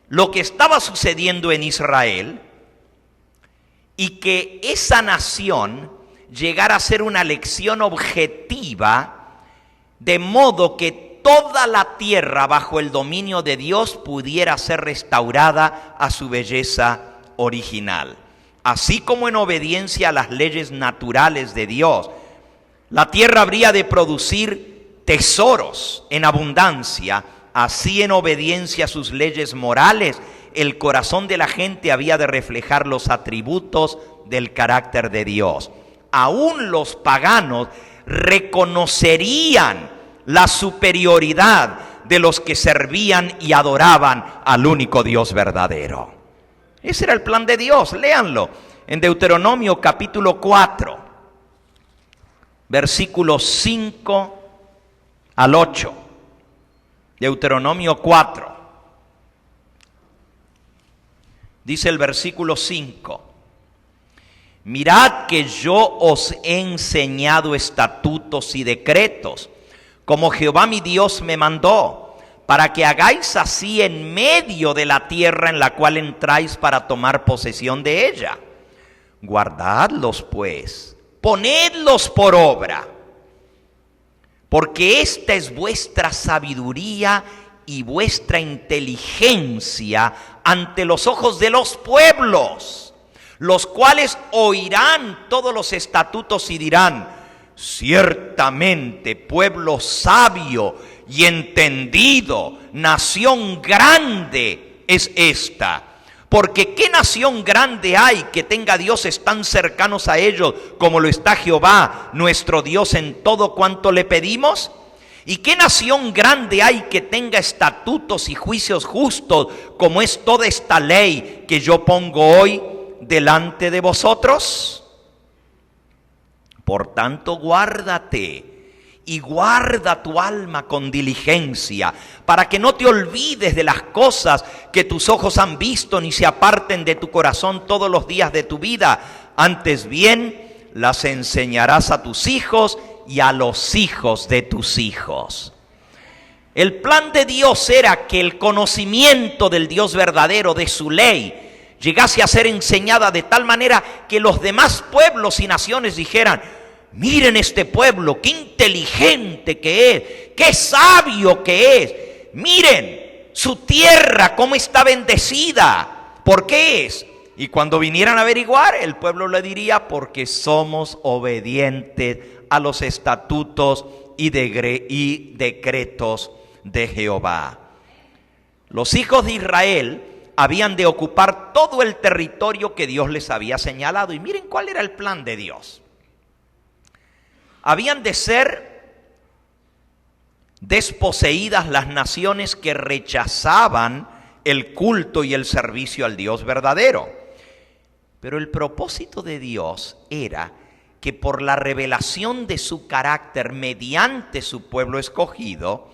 lo que estaba sucediendo en Israel y que esa nación llegara a ser una lección objetiva, de modo que toda la tierra bajo el dominio de Dios pudiera ser restaurada a su belleza original. Así como en obediencia a las leyes naturales de Dios, la tierra habría de producir tesoros en abundancia, así en obediencia a sus leyes morales, el corazón de la gente había de reflejar los atributos del carácter de Dios. Aún los paganos reconocerían la superioridad de los que servían y adoraban al único Dios verdadero. Ese era el plan de Dios. Léanlo en Deuteronomio capítulo 4, versículos 5 al 8. Deuteronomio 4. Dice el versículo 5. Mirad que yo os he enseñado estatutos y decretos, como Jehová mi Dios me mandó, para que hagáis así en medio de la tierra en la cual entráis para tomar posesión de ella. Guardadlos pues, ponedlos por obra, porque esta es vuestra sabiduría y vuestra inteligencia ante los ojos de los pueblos, los cuales oirán todos los estatutos y dirán: ciertamente pueblo sabio y entendido, nación grande es esta. Porque ¿qué nación grande hay que tenga dioses tan cercanos a ellos como lo está Jehová, nuestro Dios, en todo cuanto le pedimos? ¿Y qué nación grande hay que tenga estatutos y juicios justos como es toda esta ley que yo pongo hoy delante de vosotros? Por tanto, guárdate y guarda tu alma con diligencia, para que no te olvides de las cosas que tus ojos han visto, ni se aparten de tu corazón todos los días de tu vida. Antes bien, las enseñarás a tus hijos y a los hijos de tus hijos. El plan de Dios era que el conocimiento del Dios verdadero, de su ley, llegase a ser enseñada de tal manera que los demás pueblos y naciones dijeran: miren este pueblo, qué inteligente que es, qué sabio que es. Miren su tierra, cómo está bendecida. ¿Por qué es? Y cuando vinieran a averiguar, el pueblo le diría: porque somos obedientes a los estatutos y decretos de Jehová. Los hijos de Israel habían de ocupar todo el territorio que Dios les había señalado. Y miren cuál era el plan de Dios. Habían de ser desposeídas las naciones que rechazaban el culto y el servicio al Dios verdadero. Pero el propósito de Dios era que por la revelación de su carácter mediante su pueblo escogido,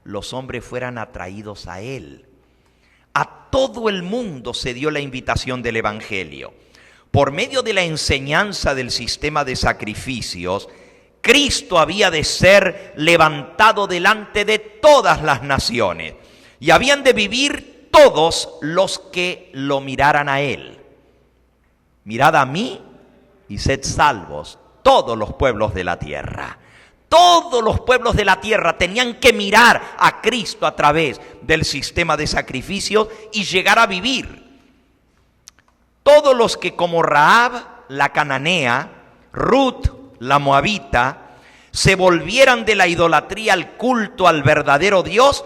los hombres fueran atraídos a Él. A todo el mundo se dio la invitación del Evangelio. Por medio de la enseñanza del sistema de sacrificios, Cristo había de ser levantado delante de todas las naciones y habían de vivir todos los que lo miraran a Él. Mirad a mí y sed salvos todos los pueblos de la tierra. Todos los pueblos de la tierra tenían que mirar a Cristo a través del sistema de sacrificios y llegar a vivir. Todos los que, como Rahab la cananea, Ruth la moabita, se volvieran de la idolatría al culto al verdadero Dios,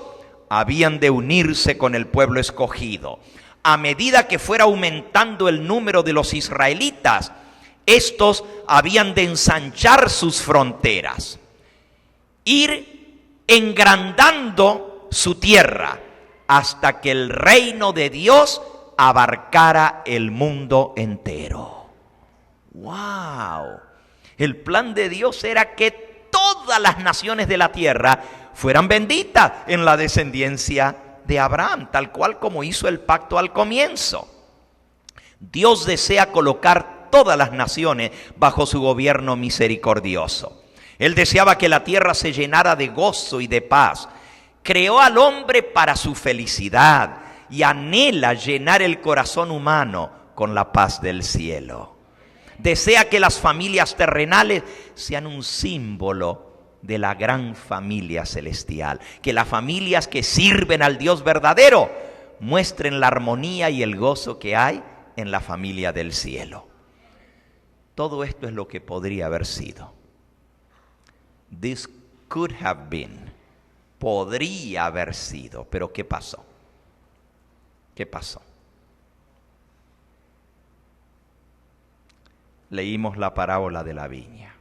habían de unirse con el pueblo escogido. A medida que fuera aumentando el número de los israelitas, estos habían de ensanchar sus fronteras, ir engrandando su tierra hasta que el reino de Dios abarcara el mundo entero. ¡Wow! El plan de Dios era que todas las naciones de la tierra fueran benditas en la descendencia de Abraham, tal cual como hizo el pacto al comienzo. Dios desea colocar todas las naciones bajo su gobierno misericordioso. Él deseaba que la tierra se llenara de gozo y de paz. Creó al hombre para su felicidad y anhela llenar el corazón humano con la paz del cielo. Desea que las familias terrenales sean un símbolo de la gran familia celestial. Que las familias que sirven al Dios verdadero muestren la armonía y el gozo que hay en la familia del cielo. Todo esto es lo que podría haber sido. This could have been. Podría haber sido. Pero ¿qué pasó? ¿Qué pasó? leímos la parábola de la viña.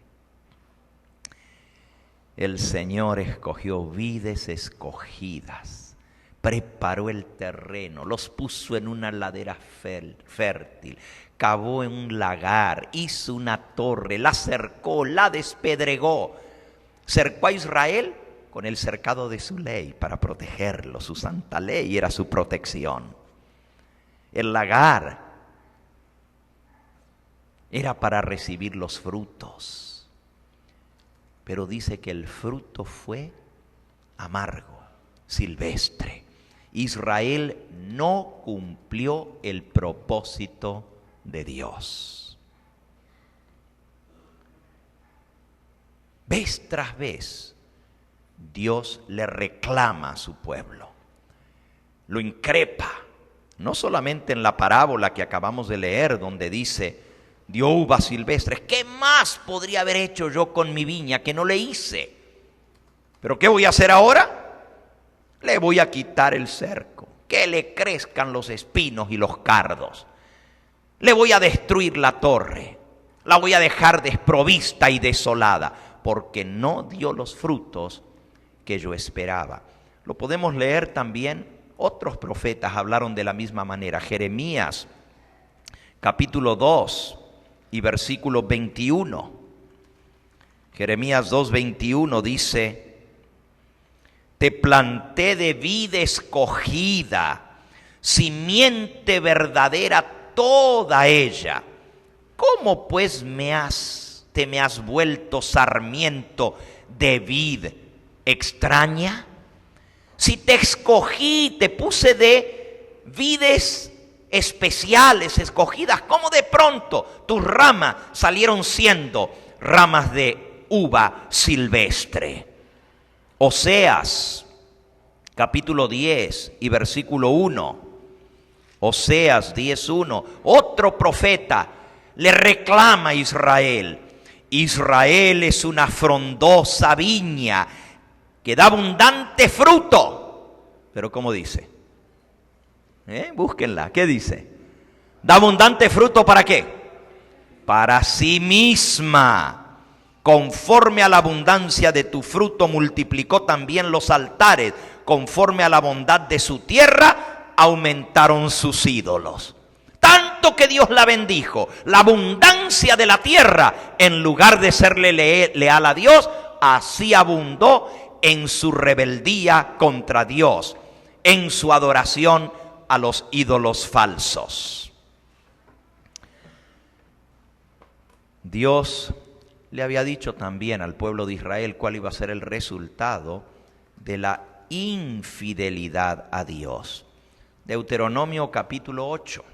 El Señor escogió vides escogidas, preparó el terreno, los puso en una ladera fértil, cavó en un lagar, hizo una torre, la cercó, la despedregó, cercó a Israel con el cercado de su ley para protegerlo. Su santa ley era su protección. El lagar era para recibir los frutos, pero dice que el fruto fue amargo, silvestre. Israel no cumplió el propósito de Dios. Vez tras vez, Dios le reclama a su pueblo, lo increpa, no solamente en la parábola que acabamos de leer, donde dice, dio uvas silvestres, ¿qué más podría haber hecho yo con mi viña que no le hice? ¿Pero qué voy a hacer ahora? Le voy a quitar el cerco, que le crezcan los espinos y los cardos. Le voy a destruir la torre, la voy a dejar desprovista y desolada, porque no dio los frutos que yo esperaba. Lo podemos leer también, otros profetas hablaron de la misma manera. Jeremías, capítulo 2 y versículo 21. Jeremías 2:21 dice, te planté de vid escogida, simiente verdadera toda ella. ¿Cómo pues te me has vuelto sarmiento de vid extraña? Si te escogí, te puse de vides especiales, escogidas, ¿cómo de pronto tus ramas salieron siendo ramas de uva silvestre? Oseas, capítulo 10 y versículo 1. Oseas 10:1. Otro profeta le reclama a Israel. Israel es una frondosa viña que da abundante fruto. Pero ¿cómo dice? Búsquenla. ¿Qué dice? Da abundante fruto, ¿para qué? Para sí misma. Conforme a la abundancia de tu fruto multiplicó también los altares. Conforme a la bondad de su tierra aumentaron sus ídolos. Tanto que Dios la bendijo, la abundancia de la tierra, en lugar de serle leal a Dios, así abundó en su rebeldía contra Dios, en su adoración a los ídolos falsos. Dios le había dicho también al pueblo de Israel cuál iba a ser el resultado de la infidelidad a Dios. Deuteronomio capítulo 8.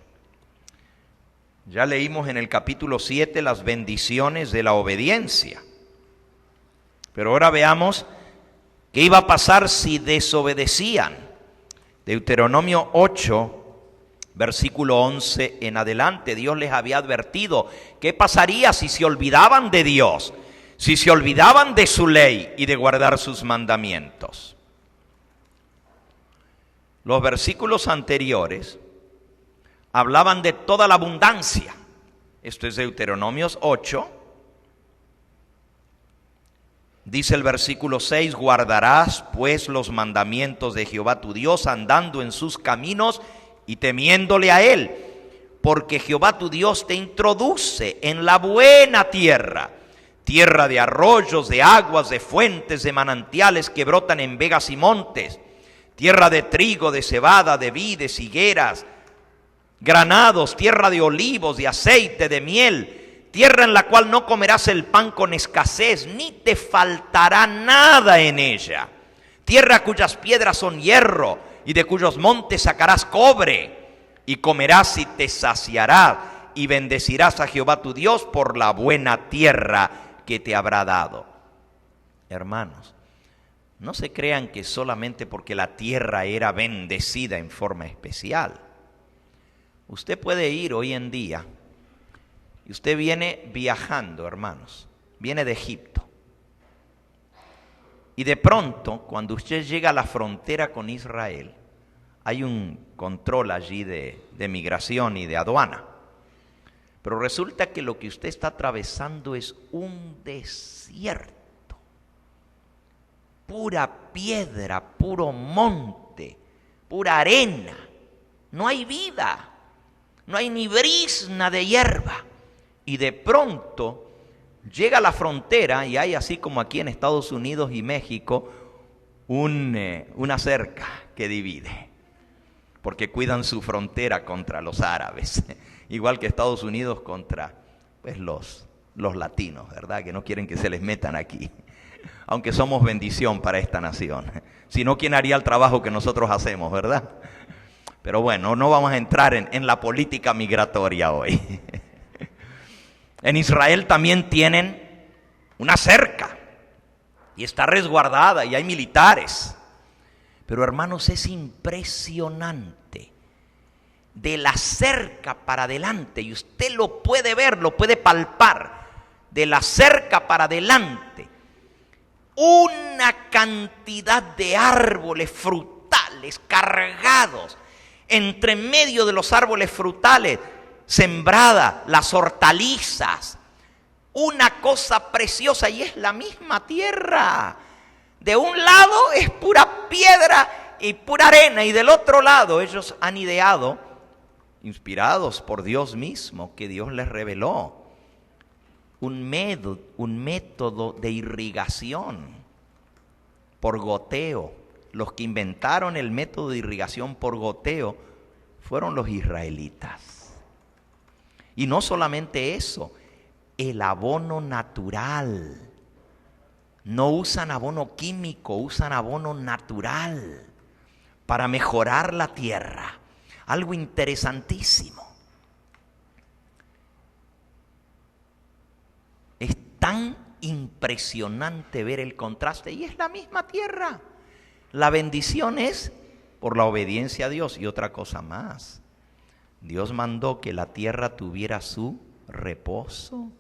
Ya leímos en el capítulo 7 las bendiciones de la obediencia. Pero ahora veamos qué iba a pasar si desobedecían. Deuteronomio 8, versículo 11 en adelante, Dios les había advertido qué pasaría si se olvidaban de Dios, si se olvidaban de su ley y de guardar sus mandamientos. Los versículos anteriores hablaban de toda la abundancia. Esto es Deuteronomio 8. Dice el versículo 6, guardarás pues los mandamientos de Jehová tu Dios, andando en sus caminos y temiéndole a él, porque Jehová tu Dios te introduce en la buena tierra, tierra de arroyos, de aguas, de fuentes, de manantiales que brotan en vegas y montes, tierra de trigo, de cebada, de vides, higueras, granados, tierra de olivos, de aceite, de miel, tierra en la cual no comerás el pan con escasez, ni te faltará nada en ella, tierra cuyas piedras son hierro, y de cuyos montes sacarás cobre, y comerás y te saciarás, y bendecirás a Jehová tu Dios por la buena tierra que te habrá dado. Hermanos, no se crean que solamente porque la tierra era bendecida en forma especial. Usted puede ir hoy en día y usted viene viajando, hermanos, viene de Egipto. Y de pronto, cuando usted llega a la frontera con Israel, hay un control allí de migración y de aduana. Pero resulta que lo que usted está atravesando es un desierto. Pura piedra, puro monte, pura arena. No hay vida, no hay ni brizna de hierba. Y de pronto llega a la frontera y hay, así como aquí en Estados Unidos y México, una cerca que divide, porque cuidan su frontera contra los árabes, igual que Estados Unidos contra pues, los latinos, ¿verdad? Que no quieren que se les metan aquí, aunque somos bendición para esta nación. Si no, ¿quién haría el trabajo que nosotros hacemos, verdad? Pero bueno, no vamos a entrar en la política migratoria hoy. En Israel también tienen una cerca y está resguardada y hay militares. Pero hermanos, es impresionante. De la cerca para adelante, y usted lo puede ver, lo puede palpar, de la cerca para adelante, una cantidad de árboles frutales cargados. Entre medio de los árboles frutales, sembrada las hortalizas. Una cosa preciosa, y es la misma tierra. De un lado es pura piedra y pura arena, y del otro lado ellos han ideado, inspirados por Dios mismo, que Dios les reveló, un método de irrigación por goteo. Los que inventaron el método de irrigación por goteo fueron los israelitas. Y no solamente eso, el abono natural. No usan abono químico, usan abono natural para mejorar la tierra. Algo interesantísimo. Es tan impresionante ver el contraste, y es la misma tierra. La bendición es por la obediencia a Dios. Y otra cosa más, Dios mandó que la tierra tuviera su reposo.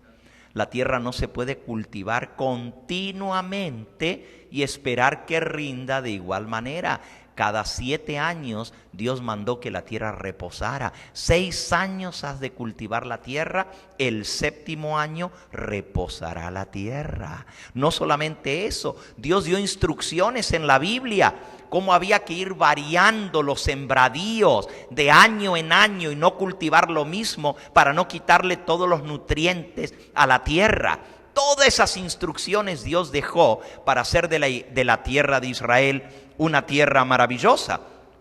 La tierra no se puede cultivar continuamente y esperar que rinda de igual manera. Cada 7 años Dios mandó que la tierra reposara. 6 años has de cultivar la tierra, el 7º año reposará la tierra. No solamente eso, Dios dio instrucciones en la Biblia cómo había que ir variando los sembradíos de año en año y no cultivar lo mismo para no quitarle todos los nutrientes a la tierra. Todas esas instrucciones Dios dejó para hacer de la tierra de Israel una tierra maravillosa.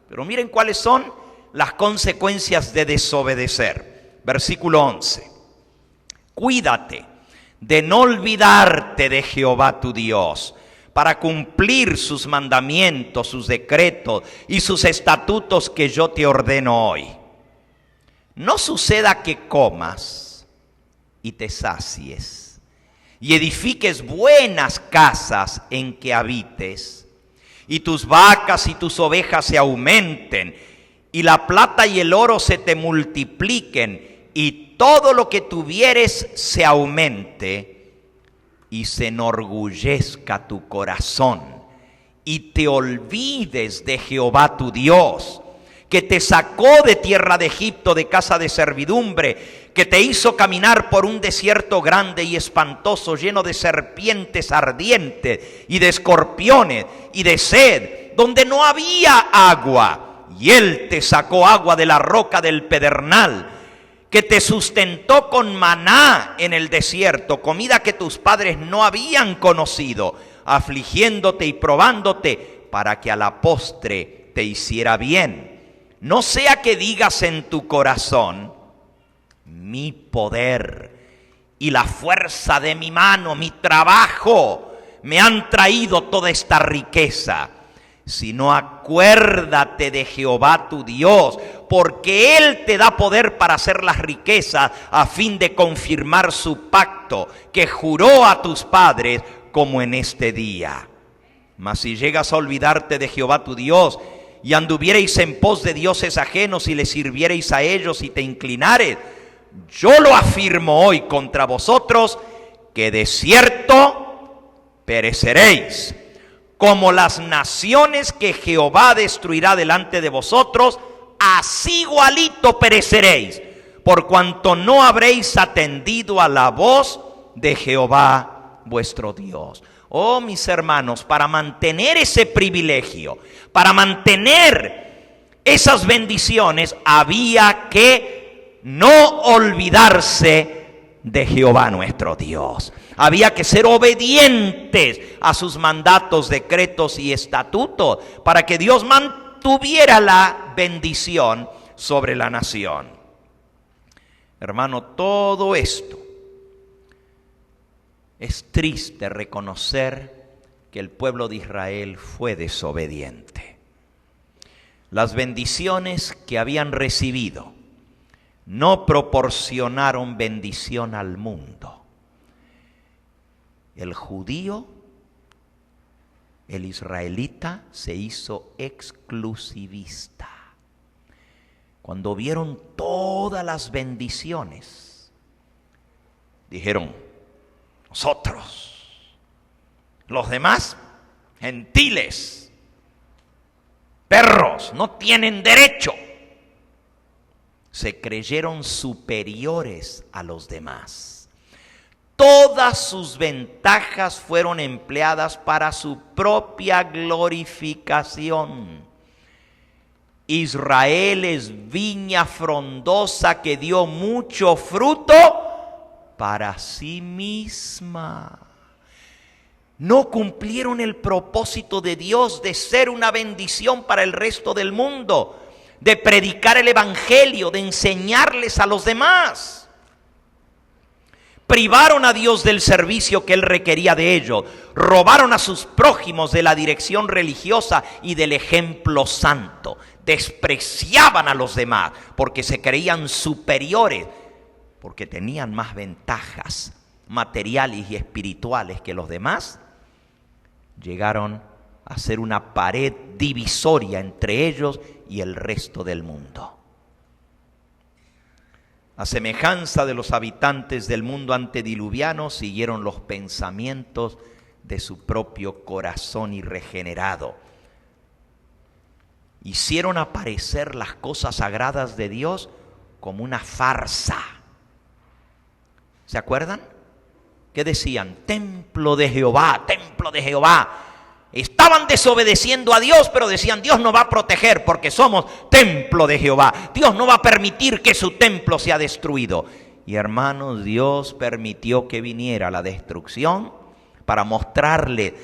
Pero miren cuáles son las consecuencias de desobedecer. Versículo 11. Cuídate de no olvidarte de Jehová tu Dios, para cumplir sus mandamientos, sus decretos y sus estatutos que yo te ordeno hoy. No suceda que comas y te sacies, y edifiques buenas casas en que habites, y tus vacas y tus ovejas se aumenten, y la plata y el oro se te multipliquen, y todo lo que tuvieres se aumente, y se enorgullezca tu corazón, y te olvides de Jehová tu Dios, que te sacó de tierra de Egipto, de casa de servidumbre, que te hizo caminar por un desierto grande y espantoso, lleno de serpientes ardientes y de escorpiones y de sed, donde no había agua, y Él te sacó agua de la roca del pedernal, que te sustentó con maná en el desierto, comida que tus padres no habían conocido, afligiéndote y probándote para que a la postre te hiciera bien. No sea que digas en tu corazón: mi poder y la fuerza de mi mano, mi trabajo, me han traído toda esta riqueza. Sino acuérdate de Jehová tu Dios, porque Él te da poder para hacer las riquezas, a fin de confirmar su pacto que juró a tus padres, como en este día. Mas si llegas a olvidarte de Jehová tu Dios, y anduviereis en pos de dioses ajenos, y les sirviereis a ellos y te inclinares, yo lo afirmo hoy contra vosotros, que de cierto pereceréis, como las naciones que Jehová destruirá delante de vosotros, así igualito pereceréis, por cuanto no habréis atendido a la voz de Jehová vuestro Dios. Oh, mis hermanos, para mantener ese privilegio, para mantener esas bendiciones, había que no olvidarse de Jehová nuestro Dios. Había que ser obedientes a sus mandatos, decretos y estatutos para que Dios mantuviera la bendición sobre la nación. Hermano, todo esto es triste reconocer que el pueblo de Israel fue desobediente. Las bendiciones que habían recibido no proporcionaron bendición al mundo. El judío, el israelita, se hizo exclusivista. Cuando vieron todas las bendiciones, dijeron: nosotros, los demás, gentiles, perros, no tienen derecho. Se creyeron superiores a los demás. Todas sus ventajas fueron empleadas para su propia glorificación. Israel es viña frondosa que dio mucho fruto para sí misma. No cumplieron el propósito de Dios de ser una bendición para el resto del mundo, de predicar el evangelio, de enseñarles a los demás. Privaron a Dios del servicio que Él requería de ellos. Robaron a sus prójimos de la dirección religiosa y del ejemplo santo. Despreciaban a los demás porque se creían superiores, porque tenían más ventajas materiales y espirituales que los demás. Llegaron a ser una pared divisoria entre ellos y el resto del mundo. A semejanza de los habitantes del mundo antediluviano, siguieron los pensamientos de su propio corazón irregenerado. Hicieron aparecer las cosas sagradas de Dios como una farsa. ¿Se acuerdan? ¿Qué decían? Templo de Jehová, templo de Jehová. Estaban desobedeciendo a Dios, pero decían: Dios nos va a proteger porque somos templo de Jehová. Dios no va a permitir que su templo sea destruido. Y hermanos, Dios permitió que viniera la destrucción para mostrarle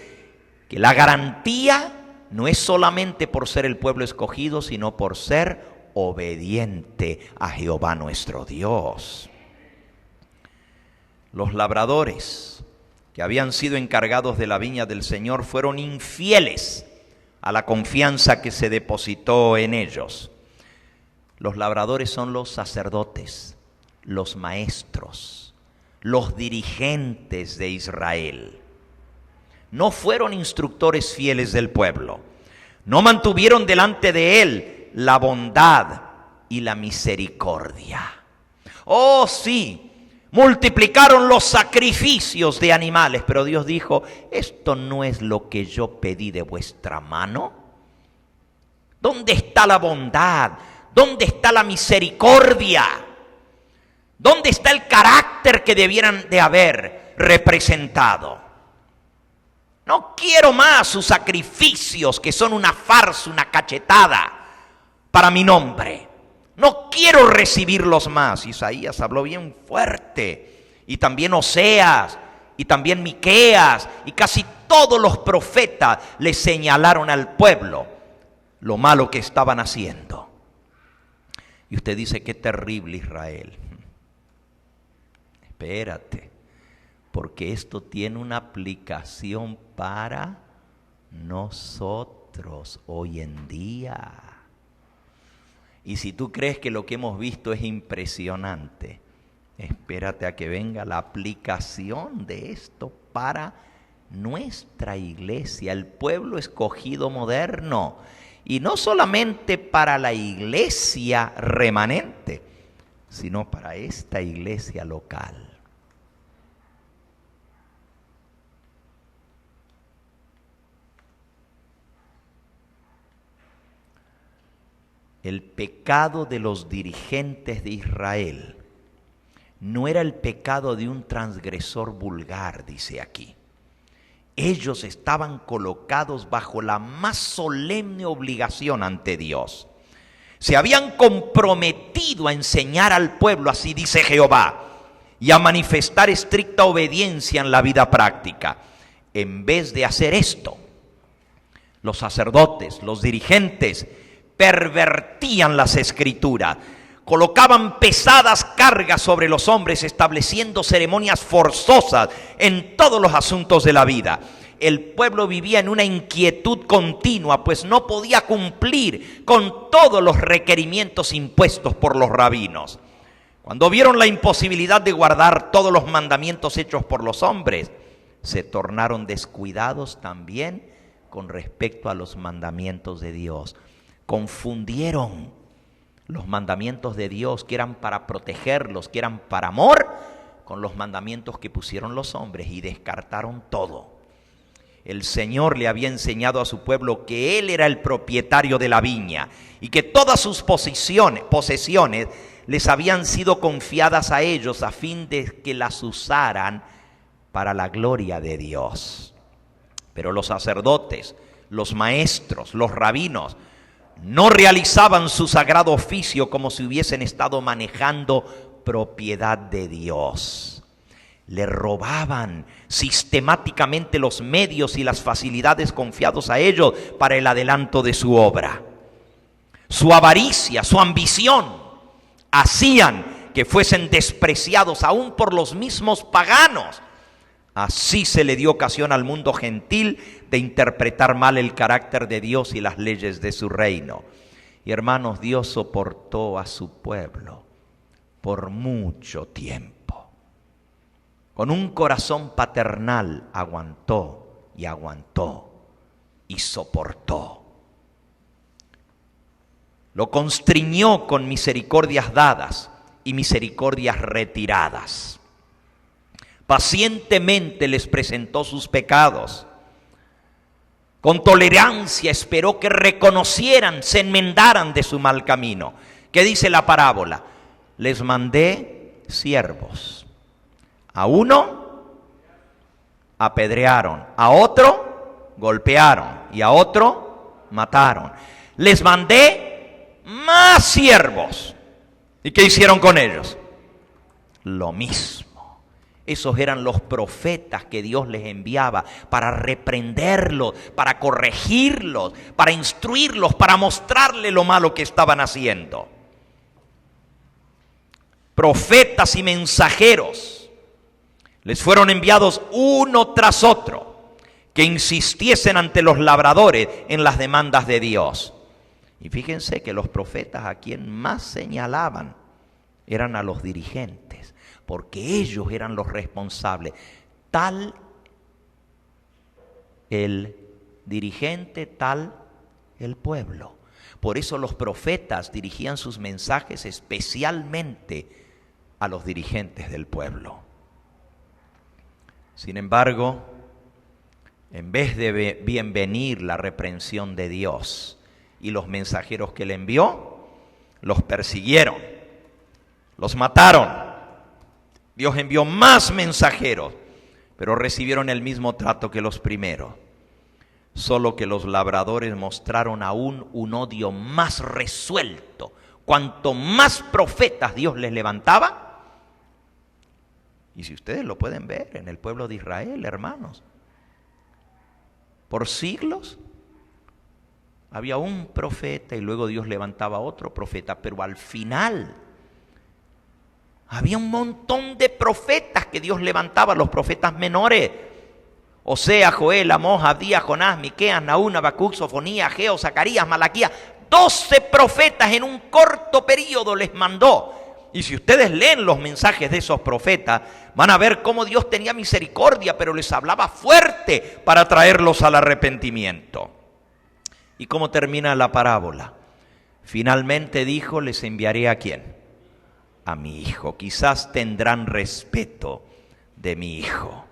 que la garantía no es solamente por ser el pueblo escogido, sino por ser obediente a Jehová nuestro Dios. Los labradores que habían sido encargados de la viña del Señor fueron infieles a la confianza que se depositó en ellos. Los labradores son los sacerdotes, los maestros, los dirigentes de Israel. No fueron instructores fieles del pueblo. No mantuvieron delante de él la bondad y la misericordia. Oh, sí. Multiplicaron los sacrificios de animales, pero Dios dijo: esto no es lo que yo pedí de vuestra mano. ¿Dónde está la bondad? ¿Dónde está la misericordia? ¿Dónde está el carácter que debieran de haber representado? No quiero más sus sacrificios, que son una farsa, una cachetada para mi nombre. No quiero recibirlos más. Isaías habló bien fuerte. Y también Oseas, y también Miqueas, y casi todos los profetas le señalaron al pueblo lo malo que estaban haciendo. Y usted dice: qué terrible Israel. Espérate, porque esto tiene una aplicación para nosotros hoy en día. Y si tú crees que lo que hemos visto es impresionante, espérate a que venga la aplicación de esto para nuestra iglesia, el pueblo escogido moderno. Y no solamente para la iglesia remanente, sino para esta iglesia local. El pecado de los dirigentes de Israel no era el pecado de un transgresor vulgar, dice aquí. Ellos estaban colocados bajo la más solemne obligación ante Dios. Se habían comprometido a enseñar al pueblo, así dice Jehová, y a manifestar estricta obediencia en la vida práctica. En vez de hacer esto, los sacerdotes, los dirigentes, pervertían las escrituras, colocaban pesadas cargas sobre los hombres, estableciendo ceremonias forzosas en todos los asuntos de la vida. El pueblo vivía en una inquietud continua, pues no podía cumplir con todos los requerimientos impuestos por los rabinos. Cuando vieron la imposibilidad de guardar todos los mandamientos hechos por los hombres, se tornaron descuidados también con respecto a los mandamientos de Dios. Confundieron los mandamientos de Dios, que eran para protegerlos, que eran para amor, con los mandamientos que pusieron los hombres, y descartaron todo. El Señor le había enseñado a su pueblo que Él era el propietario de la viña y que todas sus posesiones les habían sido confiadas a ellos a fin de que las usaran para la gloria de Dios. Pero los sacerdotes, los maestros, los rabinos, no realizaban su sagrado oficio como si hubiesen estado manejando propiedad de Dios. Le robaban sistemáticamente los medios y las facilidades confiados a ellos para el adelanto de su obra. Su avaricia, su ambición, hacían que fuesen despreciados aún por los mismos paganos. Así se le dio ocasión al mundo gentil de interpretar mal el carácter de Dios y las leyes de su reino. Y hermanos, Dios soportó a su pueblo por mucho tiempo. Con un corazón paternal aguantó y aguantó y soportó. Lo constriñó con misericordias dadas y misericordias retiradas. Pacientemente les presentó sus pecados. Con tolerancia esperó que reconocieran, se enmendaran de su mal camino. ¿Qué dice la parábola? Les mandé siervos. A uno apedrearon, a otro golpearon y a otro mataron. Les mandé más siervos. ¿Y qué hicieron con ellos? Lo mismo. Esos eran los profetas que Dios les enviaba para reprenderlos, para corregirlos, para instruirlos, para mostrarles lo malo que estaban haciendo. Profetas y mensajeros les fueron enviados uno tras otro, que insistiesen ante los labradores en las demandas de Dios. Y fíjense que los profetas a quien más señalaban eran a los dirigentes, porque ellos eran los responsables. Tal el dirigente, tal el pueblo. Por eso los profetas dirigían sus mensajes especialmente a los dirigentes del pueblo. Sin embargo, en vez de bienvenir la reprensión de Dios y los mensajeros que le envió, los persiguieron, los mataron. Dios envió más mensajeros, pero recibieron el mismo trato que los primeros. Solo que los labradores mostraron aún un odio más resuelto. Cuanto más profetas Dios les levantaba, y si ustedes lo pueden ver en el pueblo de Israel, hermanos, por siglos había un profeta y luego Dios levantaba otro profeta, pero al final había un montón de profetas que Dios levantaba, los profetas menores. Osea, Joel, Amós, Abdías, Jonás, Miqueas, Nahum, Habacuc, Sofonía, Ageo, Zacarías, Malaquías. 12 profetas en un corto periodo les mandó. Y si ustedes leen los mensajes de esos profetas, van a ver cómo Dios tenía misericordia, pero les hablaba fuerte para traerlos al arrepentimiento. ¿Y cómo termina la parábola? Finalmente dijo, les enviaré ¿a quién? A mi hijo. Quizás tendrán respeto de mi hijo.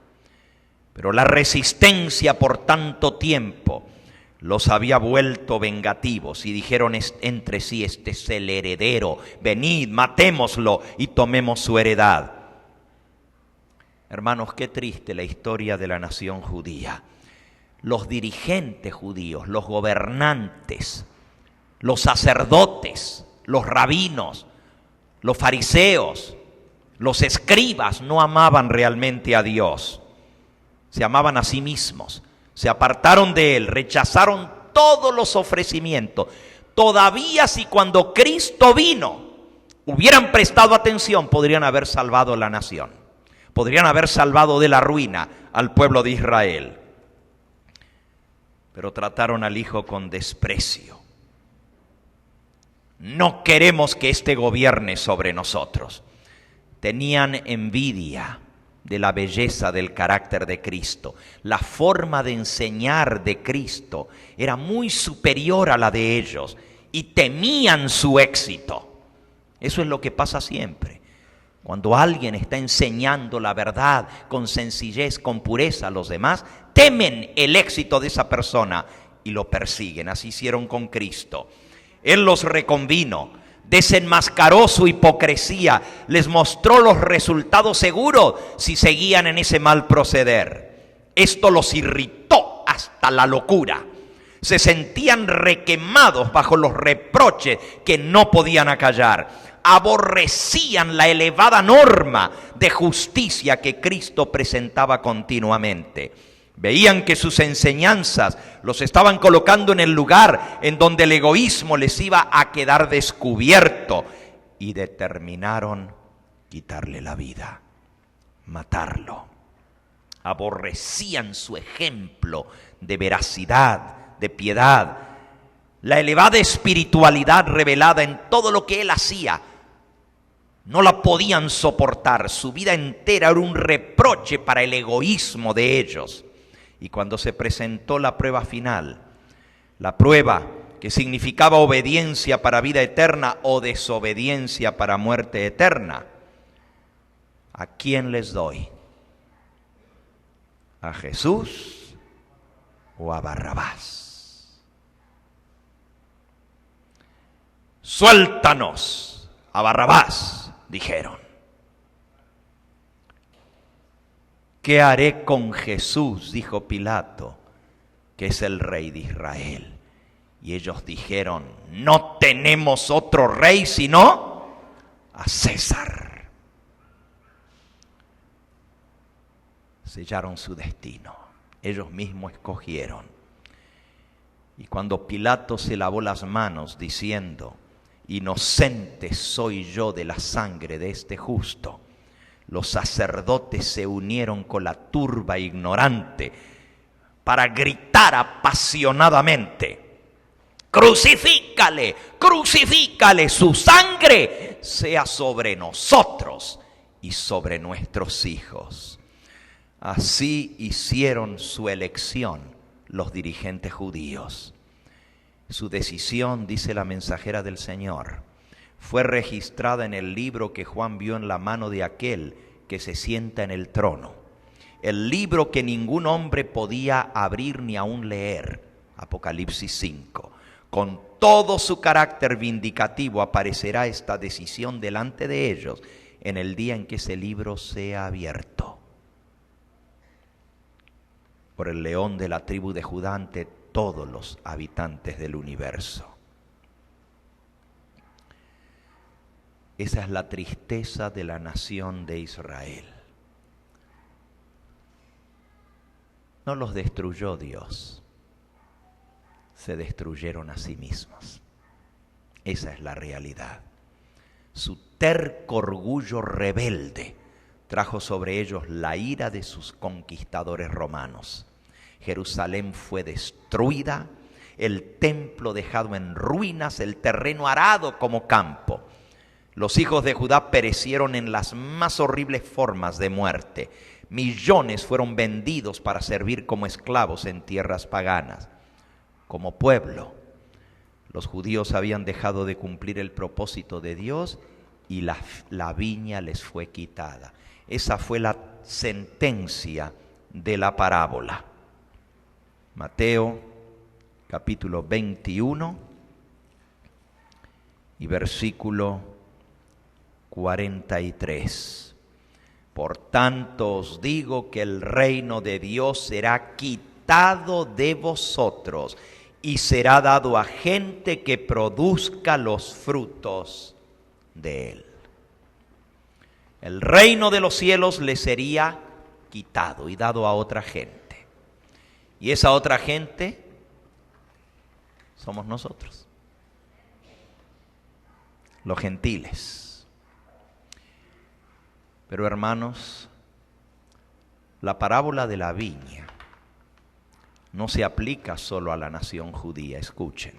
Pero la resistencia por tanto tiempo, los había vuelto vengativos y dijeron entre sí: este es el heredero, venid, matémoslo y tomemos su heredad. Hermanos, qué triste la historia de la nación judía. Los dirigentes judíos, los gobernantes, los sacerdotes, los rabinos, los fariseos, los escribas no amaban realmente a Dios. Se amaban a sí mismos, se apartaron de Él, rechazaron todos los ofrecimientos. Todavía si cuando Cristo vino hubieran prestado atención, podrían haber salvado la nación. Podrían haber salvado de la ruina al pueblo de Israel. Pero trataron al Hijo con desprecio. No queremos que éste gobierne sobre nosotros. Tenían envidia de la belleza del carácter de Cristo. La forma de enseñar de Cristo era muy superior a la de ellos y temían su éxito. Eso es lo que pasa siempre. Cuando alguien está enseñando la verdad con sencillez, con pureza a los demás, temen el éxito de esa persona y lo persiguen. Así hicieron con Cristo. Él los reconvino, desenmascaró su hipocresía, les mostró los resultados seguros si seguían en ese mal proceder. Esto los irritó hasta la locura. Se sentían requemados bajo los reproches que no podían acallar. Aborrecían la elevada norma de justicia que Cristo presentaba continuamente. Veían que sus enseñanzas los estaban colocando en el lugar en donde el egoísmo les iba a quedar descubierto y determinaron quitarle la vida, matarlo. Aborrecían su ejemplo de veracidad, de piedad, la elevada espiritualidad revelada en todo lo que él hacía. No la podían soportar. Su vida entera era un reproche para el egoísmo de ellos. Y cuando se presentó la prueba final, la prueba que significaba obediencia para vida eterna o desobediencia para muerte eterna, ¿a quién les doy? ¿A Jesús o a Barrabás? Suéltanos a Barrabás, dijeron. ¿Qué haré con Jesús?, dijo Pilato, que es el rey de Israel. Y ellos dijeron: no tenemos otro rey sino a César. Sellaron su destino. Ellos mismos escogieron. Y cuando Pilato se lavó las manos diciendo: inocente soy yo de la sangre de este justo, los sacerdotes se unieron con la turba ignorante para gritar apasionadamente: crucifícale, crucifícale, su sangre sea sobre nosotros y sobre nuestros hijos. Así hicieron su elección los dirigentes judíos. Su decisión, dice la mensajera del Señor, fue registrada en el libro que Juan vio en la mano de aquel que se sienta en el trono. El libro que ningún hombre podía abrir ni aún leer. Apocalipsis 5. Con todo su carácter vindicativo aparecerá esta decisión delante de ellos en el día en que ese libro sea abierto por el león de la tribu de Judá ante todos los habitantes del universo. Esa es la tristeza de la nación de Israel. No los destruyó Dios, se destruyeron a sí mismos. Esa es la realidad. Su terco orgullo rebelde trajo sobre ellos la ira de sus conquistadores romanos. Jerusalén fue destruida, el templo dejado en ruinas, el terreno arado como campo. Los hijos de Judá perecieron en las más horribles formas de muerte. Millones fueron vendidos para servir como esclavos en tierras paganas. Como pueblo, los judíos habían dejado de cumplir el propósito de Dios y la viña les fue quitada. Esa fue la sentencia de la parábola. Mateo, capítulo 21 y versículo 43. Por tanto os digo que el reino de Dios será quitado de vosotros y será dado a gente que produzca los frutos de él. El reino de los cielos le sería quitado y dado a otra gente. Y esa otra gente somos nosotros, los gentiles. Pero hermanos, la parábola de la viña no se aplica solo a la nación judía. Escuchen.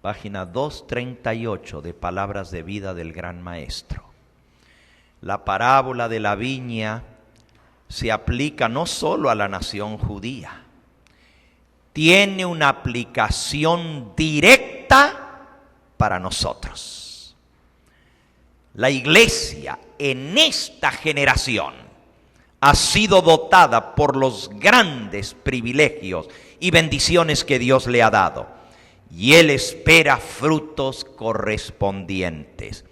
Página 238 de Palabras de Vida del Gran Maestro. La parábola de la viña se aplica no solo a la nación judía, tiene una aplicación directa para nosotros. La iglesia en esta generación ha sido dotada por los grandes privilegios y bendiciones que Dios le ha dado, y Él espera frutos correspondientes.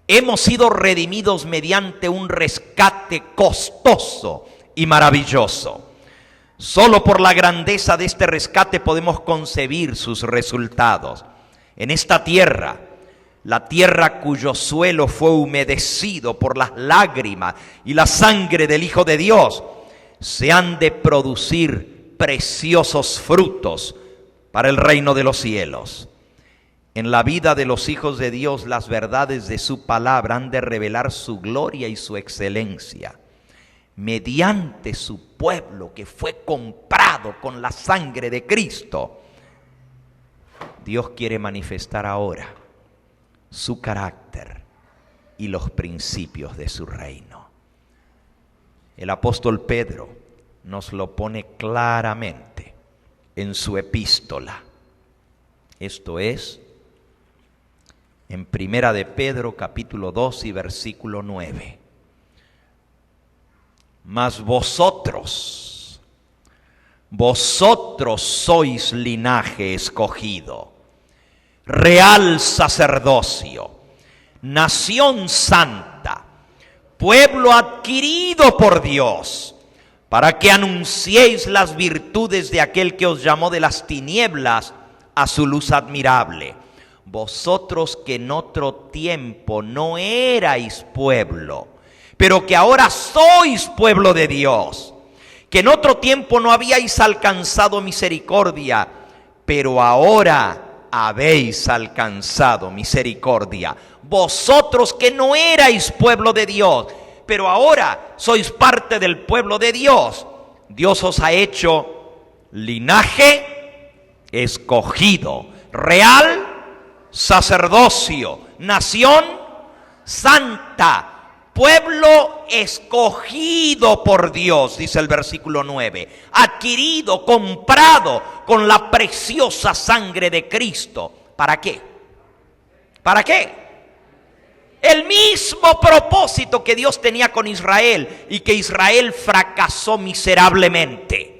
Hemos sido redimidos mediante un rescate costoso y maravilloso. Solo por la grandeza de este rescate podemos concebir sus resultados. En esta tierra, la tierra cuyo suelo fue humedecido por las lágrimas y la sangre del Hijo de Dios, se han de producir preciosos frutos para el reino de los cielos. En la vida de los hijos de Dios, las verdades de su palabra han de revelar su gloria y su excelencia. Mediante su pueblo que fue comprado con la sangre de Cristo, Dios quiere manifestar ahora su carácter y los principios de su reino. El apóstol Pedro nos lo pone claramente en su epístola. Esto es, en Primera de Pedro, capítulo 2 y versículo 9. Mas vosotros sois linaje escogido, real sacerdocio, nación santa, pueblo adquirido por Dios, para que anunciéis las virtudes de aquel que os llamó de las tinieblas a su luz admirable. Vosotros que en otro tiempo no erais pueblo, pero que ahora sois pueblo de Dios, que en otro tiempo no habíais alcanzado misericordia, pero ahora habéis alcanzado misericordia. Vosotros que no erais pueblo de Dios, pero ahora sois parte del pueblo de Dios. Dios os ha hecho linaje escogido, real sacerdocio, nación santa, pueblo escogido por Dios, dice el versículo 9, adquirido, comprado con la preciosa sangre de Cristo. ¿Para qué? ¿Para qué? El mismo propósito que Dios tenía con Israel y que Israel fracasó miserablemente.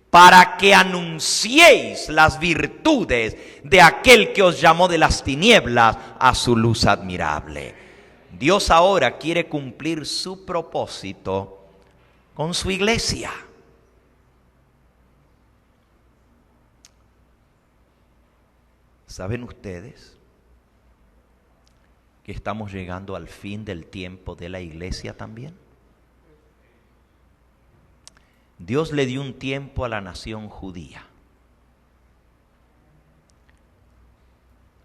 Para que anunciéis las virtudes de aquel que os llamó de las tinieblas a su luz admirable. Dios ahora quiere cumplir su propósito con su iglesia. ¿Saben ustedes que estamos llegando al fin del tiempo de la iglesia también? Dios le dio un tiempo a la nación judía.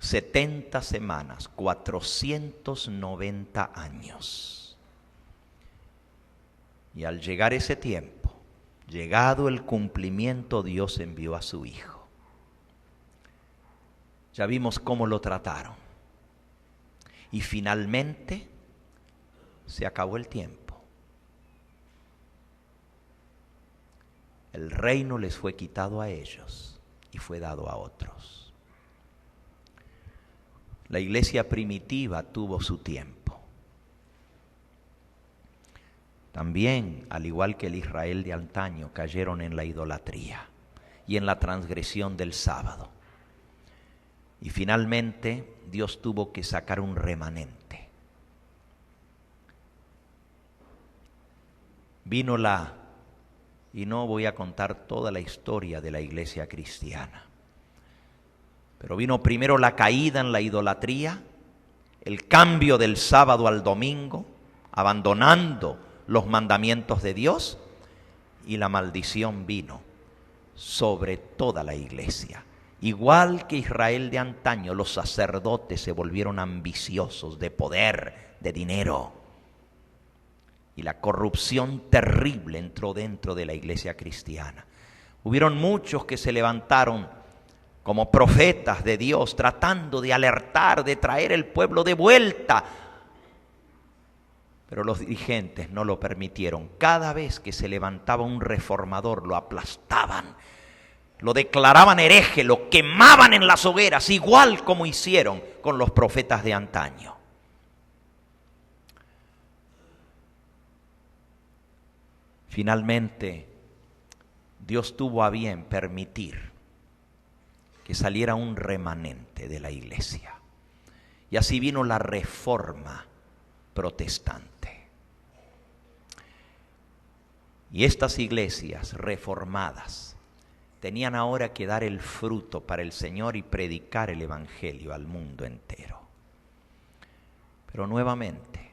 70 semanas, 490 años. Y al llegar ese tiempo, llegado el cumplimiento, Dios envió a su Hijo. Ya vimos cómo lo trataron. Y finalmente se acabó el tiempo. El reino les fue quitado a ellos y fue dado a otros. La iglesia primitiva tuvo su tiempo. También, al igual que el Israel de antaño, cayeron en la idolatría y en la transgresión del sábado. Y finalmente Dios tuvo que sacar un remanente. Y no voy a contar toda la historia de la iglesia cristiana, pero vino primero la caída en la idolatría, el cambio del sábado al domingo, abandonando los mandamientos de Dios, y la maldición vino sobre toda la iglesia. Igual que Israel de antaño, los sacerdotes se volvieron ambiciosos de poder, de dinero. Y la corrupción terrible entró dentro de la iglesia cristiana. Hubieron muchos que se levantaron como profetas de Dios, tratando de alertar, de traer el pueblo de vuelta. Pero los dirigentes no lo permitieron. Cada vez que se levantaba un reformador, lo aplastaban, lo declaraban hereje, lo quemaban en las hogueras, igual como hicieron con los profetas de antaño. Finalmente, Dios tuvo a bien permitir que saliera un remanente de la iglesia. Y así vino la Reforma protestante. Y estas iglesias reformadas tenían ahora que dar el fruto para el Señor y predicar el Evangelio al mundo entero. Pero nuevamente,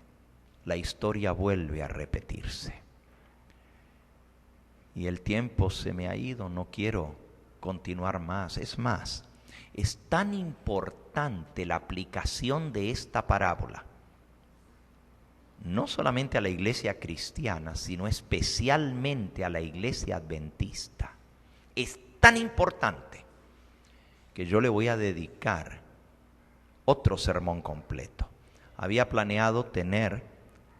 la historia vuelve a repetirse. Y el tiempo se me ha ido, no quiero continuar más. Es más, es tan importante la aplicación de esta parábola, no solamente a la iglesia cristiana, sino especialmente a la iglesia adventista. Es tan importante que yo le voy a dedicar otro sermón completo. Había planeado tener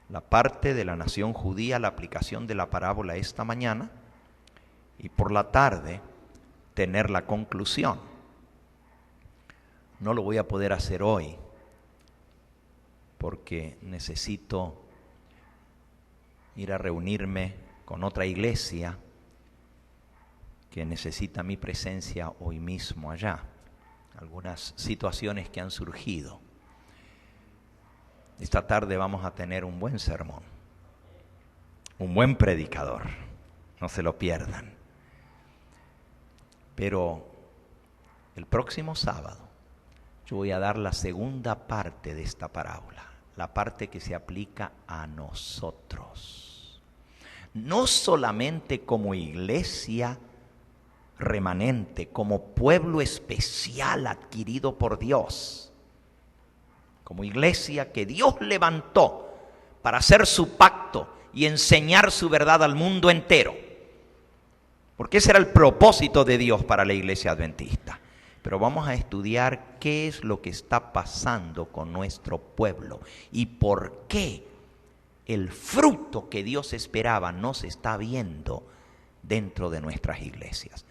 la parte de la nación judía, la aplicación de la parábola esta mañana, y por la tarde tener la conclusión. No lo voy a poder hacer hoy porque necesito ir a reunirme con otra iglesia que necesita mi presencia hoy mismo allá. Algunas situaciones que han surgido. Esta tarde vamos a tener un buen sermón, un buen predicador, no se lo pierdan. Pero el próximo sábado yo voy a dar la segunda parte de esta parábola, la parte que se aplica a nosotros. No solamente como iglesia remanente, como pueblo especial adquirido por Dios, como iglesia que Dios levantó para hacer su pacto y enseñar su verdad al mundo entero. Porque ese era el propósito de Dios para la iglesia adventista. Pero vamos a estudiar qué es lo que está pasando con nuestro pueblo y por qué el fruto que Dios esperaba no se está viendo dentro de nuestras iglesias.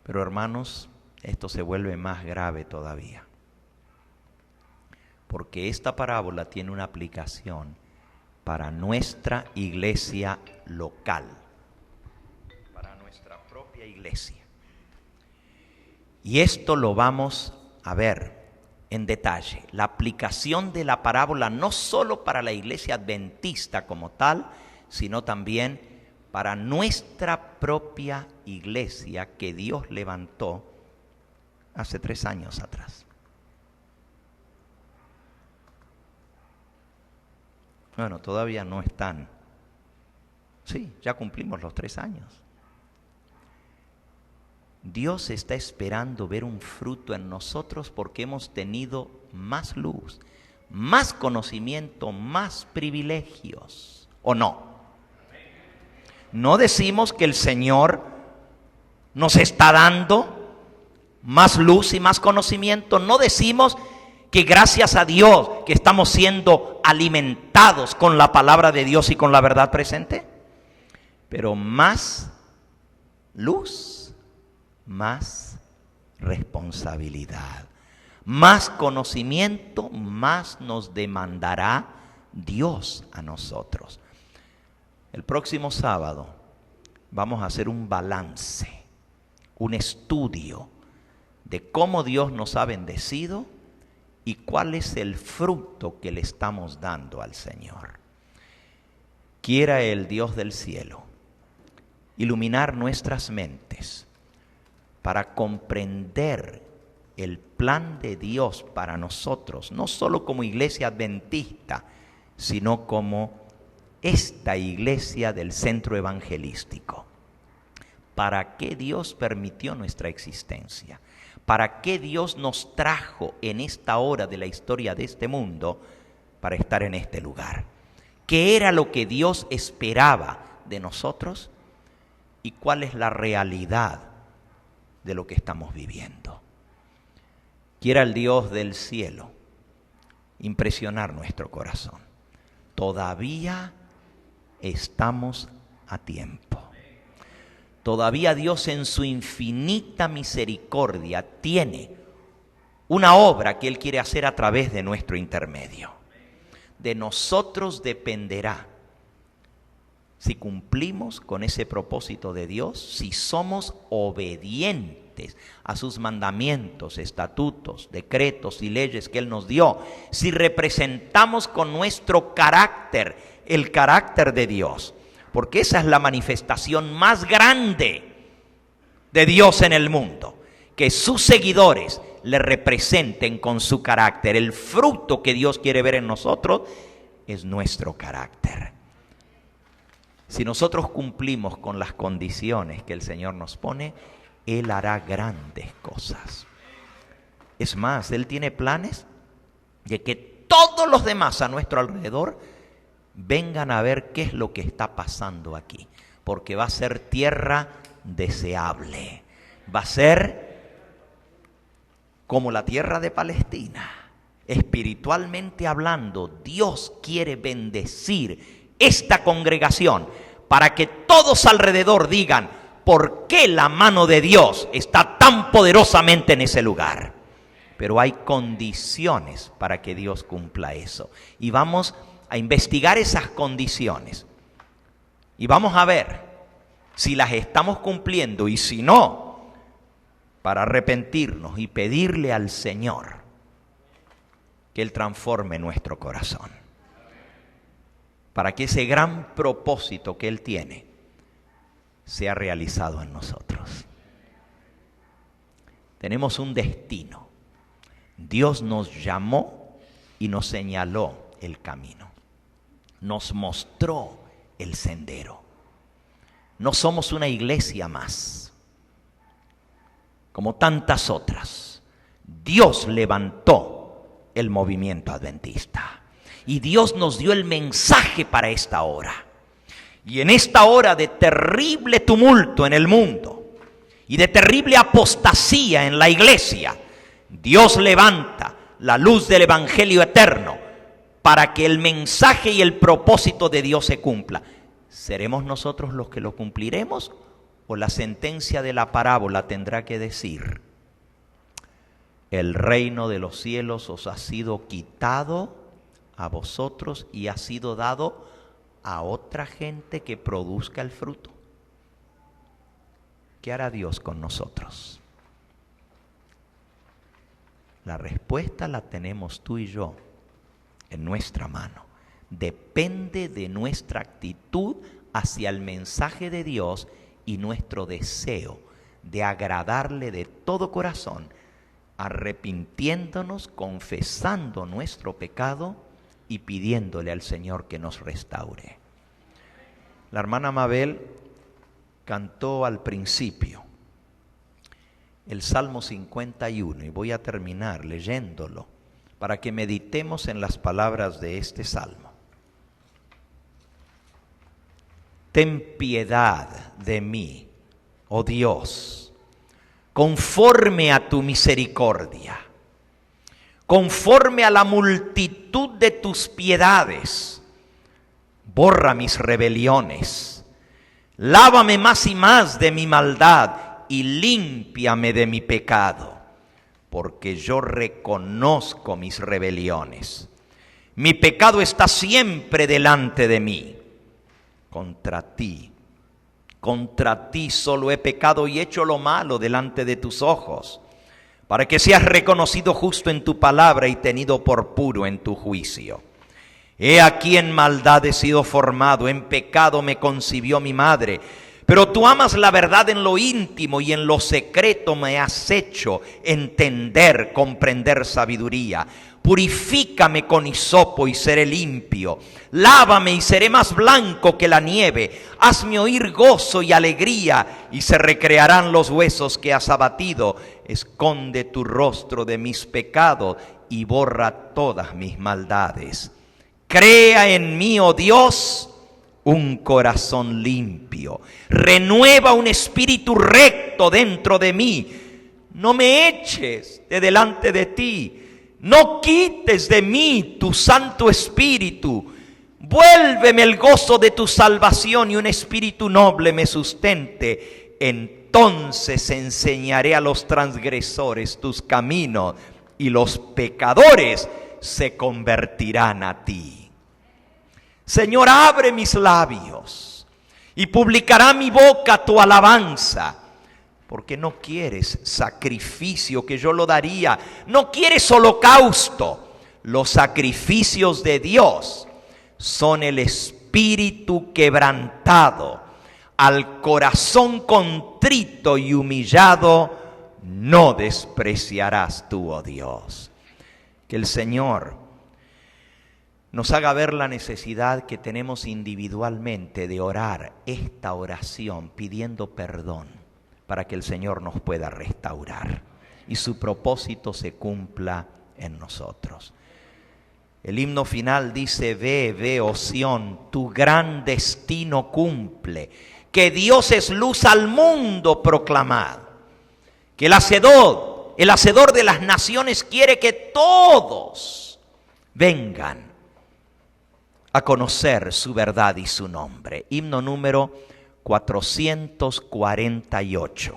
Pero hermanos, esto se vuelve más grave todavía. Porque esta parábola tiene una aplicación para nuestra iglesia local, para nuestra propia iglesia. Y esto lo vamos a ver en detalle. La aplicación de la parábola no solo para la iglesia adventista como tal, sino también para nuestra propia iglesia que Dios levantó hace 3 años atrás. Bueno, todavía no están. Sí, ya cumplimos los 3 años. Dios está esperando ver un fruto en nosotros porque hemos tenido más luz, más conocimiento, más privilegios, ¿o no? No decimos que el Señor nos está dando más luz y más conocimiento, no decimos que gracias a Dios que estamos siendo alimentados con la palabra de Dios y con la verdad presente, pero más luz, más responsabilidad, más conocimiento, más nos demandará Dios a nosotros. El próximo sábado vamos a hacer un balance, un estudio de cómo Dios nos ha bendecido y cuál es el fruto que le estamos dando al Señor. Quiera el Dios del cielo iluminar nuestras mentes para comprender el plan de Dios para nosotros, no solo como iglesia adventista, sino como esta iglesia del centro evangelístico. ¿Para qué Dios permitió nuestra existencia? ¿Para qué Dios nos trajo en esta hora de la historia de este mundo para estar en este lugar? ¿Qué era lo que Dios esperaba de nosotros? ¿Y cuál es la realidad de lo que estamos viviendo? Quiera el Dios del cielo impresionar nuestro corazón. Todavía estamos a tiempo. Todavía Dios en su infinita misericordia tiene una obra que Él quiere hacer a través de nuestro intermedio. De nosotros dependerá si cumplimos con ese propósito de Dios, si somos obedientes a sus mandamientos, estatutos, decretos y leyes que Él nos dio, si representamos con nuestro carácter el carácter de Dios, porque esa es la manifestación más grande de Dios en el mundo, que sus seguidores le representen con su carácter. El fruto que Dios quiere ver en nosotros es nuestro carácter. Si nosotros cumplimos con las condiciones que el Señor nos pone, Él hará grandes cosas. Es más, Él tiene planes de que todos los demás a nuestro alrededor vengan a ver qué es lo que está pasando aquí, porque va a ser tierra deseable. Va a ser como la tierra de Palestina. Espiritualmente hablando, Dios quiere bendecir esta congregación para que todos alrededor digan por qué la mano de Dios está tan poderosamente en ese lugar. Pero hay condiciones para que Dios cumpla eso. Y vamos a investigar esas condiciones. Y vamos a ver si las estamos cumpliendo y si no, para arrepentirnos y pedirle al Señor que Él transforme nuestro corazón, para que ese gran propósito que Él tiene sea realizado en nosotros. Tenemos un destino. Dios nos llamó y nos señaló el camino. Nos mostró el sendero. No somos una iglesia más, como tantas otras. Dios levantó el movimiento adventista. Y Dios nos dio el mensaje para esta hora. Y en esta hora de terrible tumulto en el mundo y de terrible apostasía en la iglesia, Dios levanta la luz del evangelio eterno para que el mensaje y el propósito de Dios se cumpla. ¿Seremos nosotros los que lo cumpliremos o la sentencia de la parábola tendrá que decir: el reino de los cielos os ha sido quitado a vosotros y ha sido dado a otra gente que produzca el fruto? ¿Qué hará Dios con nosotros? La respuesta la tenemos tú y yo en nuestra mano. Depende de nuestra actitud hacia el mensaje de Dios y nuestro deseo de agradarle de todo corazón, arrepintiéndonos, confesando nuestro pecado y pidiéndole al Señor que nos restaure. La hermana Mabel cantó al principio el Salmo 51 y voy a terminar leyéndolo para que meditemos en las palabras de este salmo. Ten piedad de mí, oh Dios, conforme a tu misericordia, conforme a la multitud de tus piedades. Borra mis rebeliones, lávame más y más de mi maldad y límpiame de mi pecado, porque yo reconozco mis rebeliones. Mi pecado está siempre delante de mí. Contra ti solo he pecado y hecho lo malo delante de tus ojos, para que seas reconocido justo en tu palabra y tenido por puro en tu juicio. He aquí en maldad he sido formado, en pecado me concibió mi madre. Pero tú amas la verdad en lo íntimo y en lo secreto me has hecho entender, comprender sabiduría. Purifícame con hisopo y seré limpio. Lávame y seré más blanco que la nieve. Hazme oír gozo y alegría y se recrearán los huesos que has abatido. Esconde tu rostro de mis pecados y borra todas mis maldades. Crea en mí, oh Dios, un corazón limpio. Renueva un espíritu recto dentro de mí. No me eches de delante de ti. No quites de mí tu Santo Espíritu. Vuélveme el gozo de tu salvación y un espíritu noble me sustente. Entonces enseñaré a los transgresores tus caminos y los pecadores se convertirán a ti. Señor, abre mis labios y publicará mi boca tu alabanza. Porque no quieres sacrificio, que yo lo daría. No quieres holocausto. Los sacrificios de Dios son el espíritu quebrantado. Al corazón contrito y humillado no despreciarás tú, oh Dios. Que el Señor nos haga ver la necesidad que tenemos individualmente de orar esta oración pidiendo perdón, para que el Señor nos pueda restaurar y su propósito se cumpla en nosotros. El himno final dice: ve, oh Sión, tu gran destino cumple, que Dios es luz al mundo proclamad, que el hacedor de las naciones quiere que todos vengan a conocer su verdad y su nombre. Himno número 448.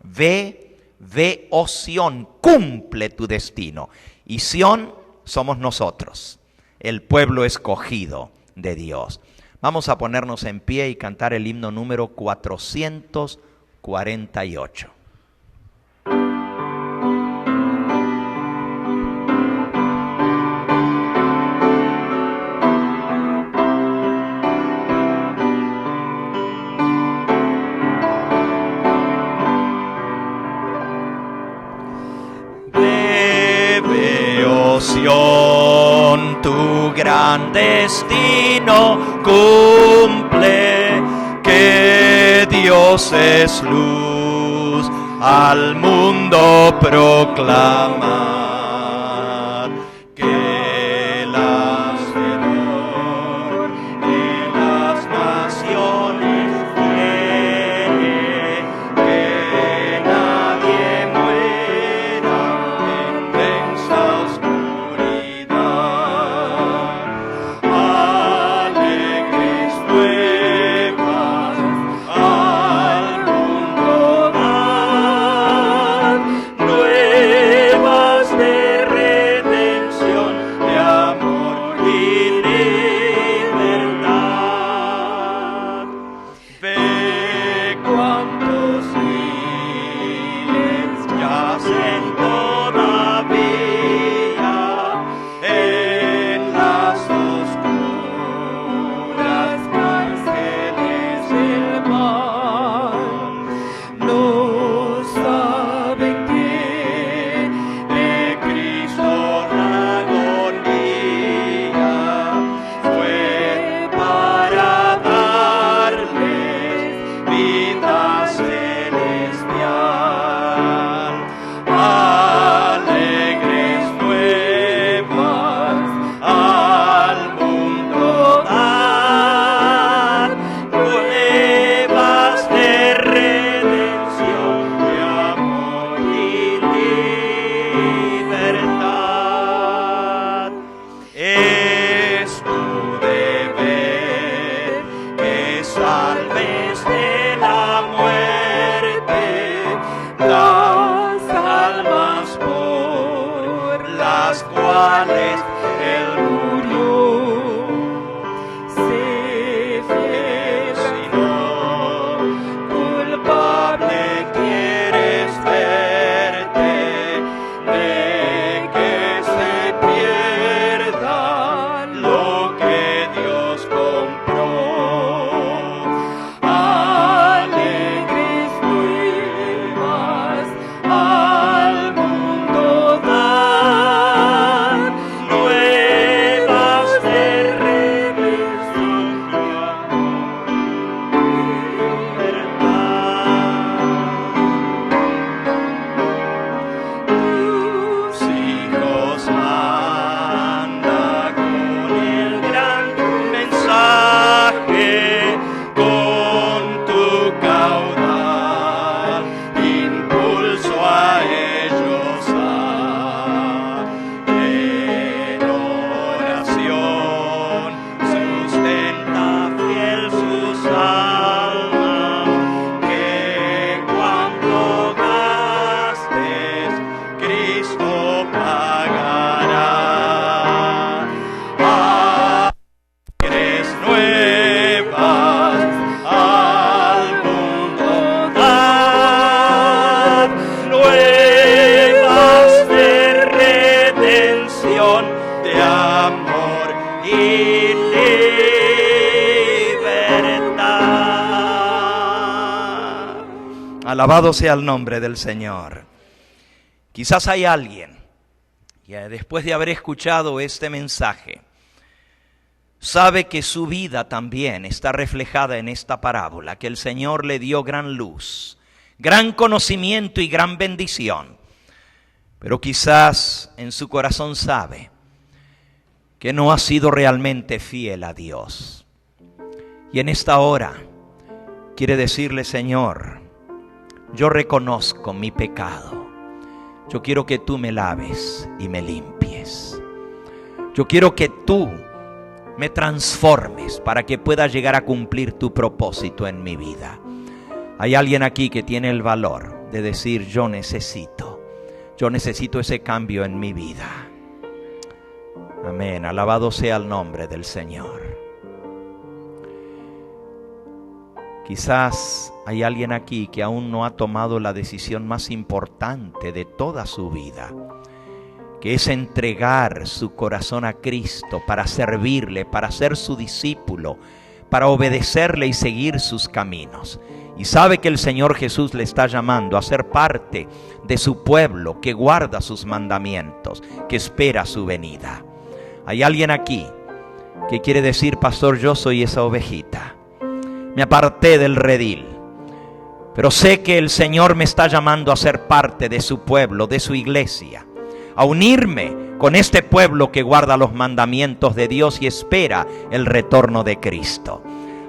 Ve, oh Sión, cumple tu destino. Y Sión somos nosotros, el pueblo escogido de Dios. Vamos a ponernos en pie y cantar el himno número 448. Sión, tu gran destino cumple, que Dios es luz al mundo proclamar, que el hacedor de las naciones quiere que nadie muera en densa oscuridad. nuevas de redención, de amor y libertad. Alabado sea el nombre del Señor. Quizás hay alguien que después de haber escuchado este mensaje sabe que su vida también está reflejada en esta parábola, que el Señor le dio gran luz, gran conocimiento y gran bendición. Pero quizás en su corazón sabe que no ha sido realmente fiel a Dios. Y en esta hora quiere decirle: Señor, yo reconozco mi pecado. Yo quiero que tú me laves y me limpies. Yo quiero que tú me transformes para que pueda llegar a cumplir tu propósito en mi vida. Hay alguien aquí que tiene el valor de decir: yo necesito ese cambio en mi vida. Amén, alabado sea el nombre del Señor. Quizás hay alguien aquí que aún no ha tomado la decisión más importante de toda su vida, que es entregar su corazón a Cristo para servirle, para ser su discípulo, para obedecerle y seguir sus caminos. Y sabe que el Señor Jesús le está llamando a ser parte de su pueblo que guarda sus mandamientos, que espera su venida. Hay alguien aquí que quiere decir: pastor, yo soy esa ovejita. Me aparté del redil, pero sé que el Señor me está llamando a ser parte de su pueblo, de su iglesia, a unirme con este pueblo que guarda los mandamientos de Dios y espera el retorno de Cristo.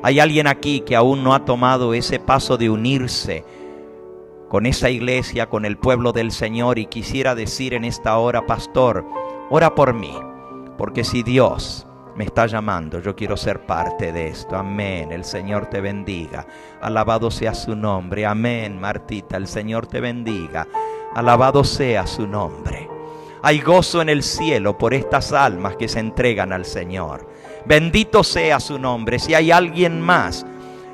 Hay alguien aquí que aún no ha tomado ese paso de unirse con esa iglesia, con el pueblo del Señor, y quisiera decir en esta hora: pastor, ora por mí, porque si Dios me está llamando, yo quiero ser parte de esto. Amén, el Señor te bendiga. Alabado sea su nombre. Amén, Martita, el Señor te bendiga. Alabado sea su nombre. Hay gozo en el cielo por estas almas que se entregan al Señor. Bendito sea su nombre. Si hay alguien más,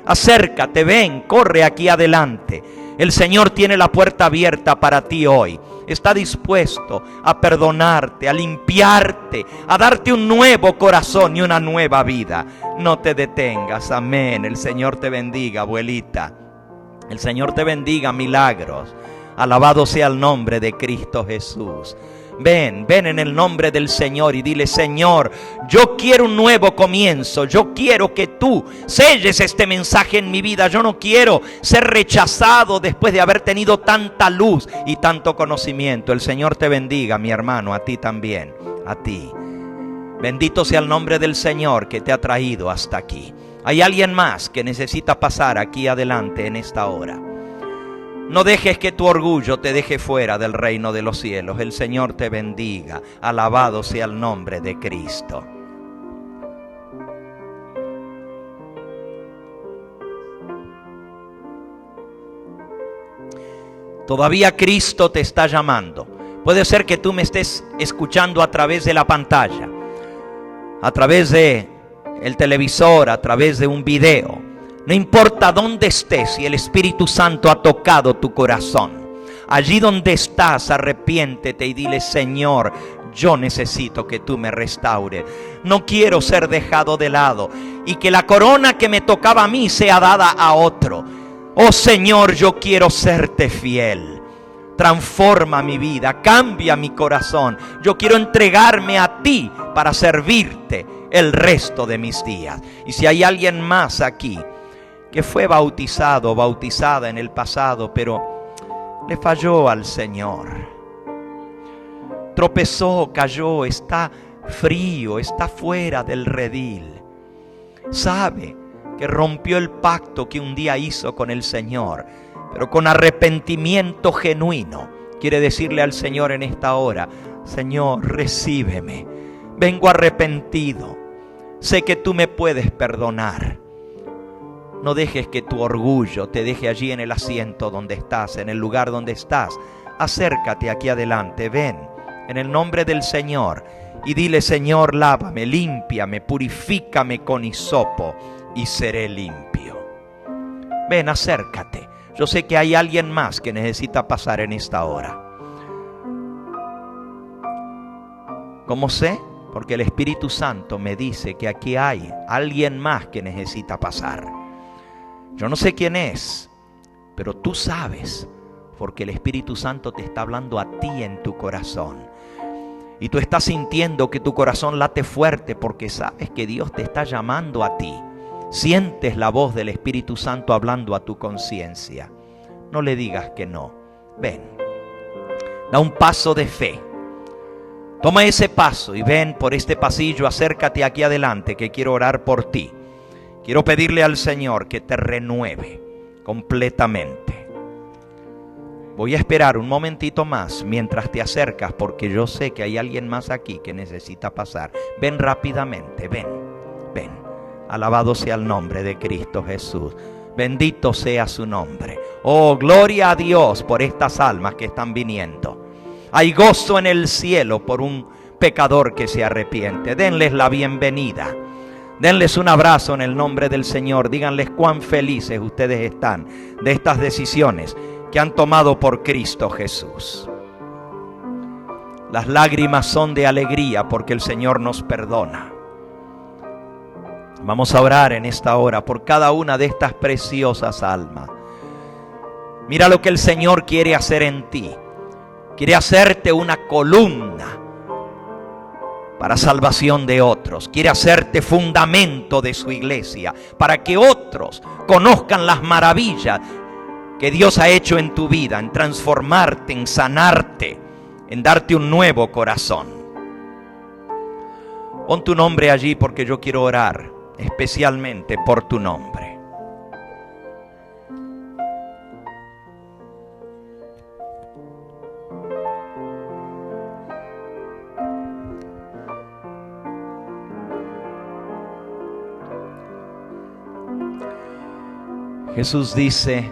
acércate, ven, corre aquí adelante. El Señor tiene la puerta abierta para ti hoy. Está dispuesto a perdonarte, a limpiarte, a darte un nuevo corazón y una nueva vida. No te detengas. Amén. El Señor te bendiga, abuelita. El Señor te bendiga, Milagros. Alabado sea el nombre de Cristo Jesús. Ven en el nombre del Señor y dile: Señor, yo quiero un nuevo comienzo. Yo quiero que tú selles este mensaje en mi vida. Yo no quiero ser rechazado después de haber tenido tanta luz y tanto conocimiento. El Señor te bendiga, mi hermano, a ti también, a ti. Bendito sea el nombre del Señor que te ha traído hasta aquí. Hay alguien más que necesita pasar aquí adelante en esta hora. No dejes que tu orgullo te deje fuera del reino de los cielos. El Señor te bendiga. Alabado sea el nombre de Cristo. Todavía Cristo te está llamando. Puede ser que tú me estés escuchando a través de la pantalla, a través de el televisor, a través de un video. No importa dónde estés, si el Espíritu Santo ha tocado tu corazón, allí donde estás, arrepiéntete y dile: Señor, yo necesito que tú me restaures. No quiero ser dejado de lado y que la corona que me tocaba a mí sea dada a otro. Oh Señor, yo quiero serte fiel. Transforma mi vida, cambia mi corazón. Yo quiero entregarme a ti para servirte el resto de mis días. Y si hay alguien más aquí que fue bautizado o bautizada en el pasado, pero le falló al Señor, tropezó, cayó, está frío, está fuera del redil, sabe que rompió el pacto que un día hizo con el Señor, pero con arrepentimiento genuino quiere decirle al Señor en esta hora: Señor, recíbeme, vengo arrepentido, sé que tú me puedes perdonar. No dejes que tu orgullo te deje allí en el asiento donde estás, en el lugar donde estás. Acércate aquí adelante, ven en el nombre del Señor y dile: Señor, lávame, límpiame, purifícame con hisopo y seré limpio. Ven, acércate. Yo sé que hay alguien más que necesita pasar en esta hora. ¿Cómo sé? Porque el Espíritu Santo me dice que aquí hay alguien más que necesita pasar. Yo no sé quién es, pero tú sabes, porque el Espíritu Santo te está hablando a ti en tu corazón. Y tú estás sintiendo que tu corazón late fuerte porque sabes que Dios te está llamando a ti. Sientes la voz del Espíritu Santo hablando a tu conciencia. No le digas que no. Ven, da un paso de fe. Toma ese paso y ven por este pasillo, acércate aquí adelante que quiero orar por ti. Quiero pedirle al Señor que te renueve completamente. Voy a esperar un momentito más mientras te acercas porque yo sé que hay alguien más aquí que necesita pasar. Ven rápidamente, ven. Alabado sea el nombre de Cristo Jesús. Bendito sea su nombre. Oh, gloria a Dios por estas almas que están viniendo. Hay gozo en el cielo por un pecador que se arrepiente. Denles la bienvenida. Denles un abrazo en el nombre del Señor. Díganles cuán felices ustedes están de estas decisiones que han tomado por Cristo Jesús. Las lágrimas son de alegría porque el Señor nos perdona. Vamos a orar en esta hora por cada una de estas preciosas almas. Mira lo que el Señor quiere hacer en ti. Quiere hacerte una columna para salvación de otros. Quiere hacerte fundamento de su iglesia para que otros conozcan las maravillas que Dios ha hecho en tu vida, en transformarte, en sanarte, en darte un nuevo corazón. Pon tu nombre allí porque yo quiero orar especialmente por tu nombre. Jesús dice: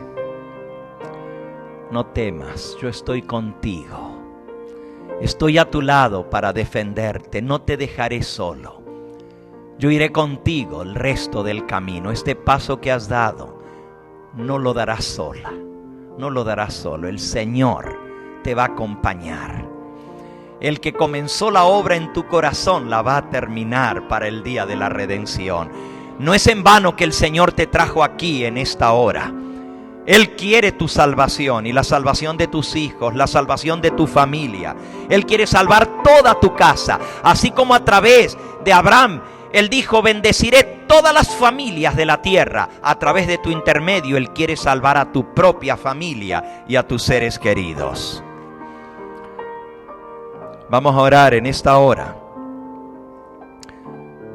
no temas, yo estoy contigo. Estoy a tu lado para defenderte, no te dejaré solo. Yo iré contigo el resto del camino. Este paso que has dado, no lo darás sola, no lo darás solo. El Señor te va a acompañar. El que comenzó la obra en tu corazón la va a terminar para el día de la redención. No es en vano que el Señor te trajo aquí en esta hora. Él quiere tu salvación y la salvación de tus hijos, la salvación de tu familia. Él quiere salvar toda tu casa, así como a través de Abraham. Él dijo: bendeciré todas las familias de la tierra. A través de tu intermedio, Él quiere salvar a tu propia familia y a tus seres queridos. Vamos a orar en esta hora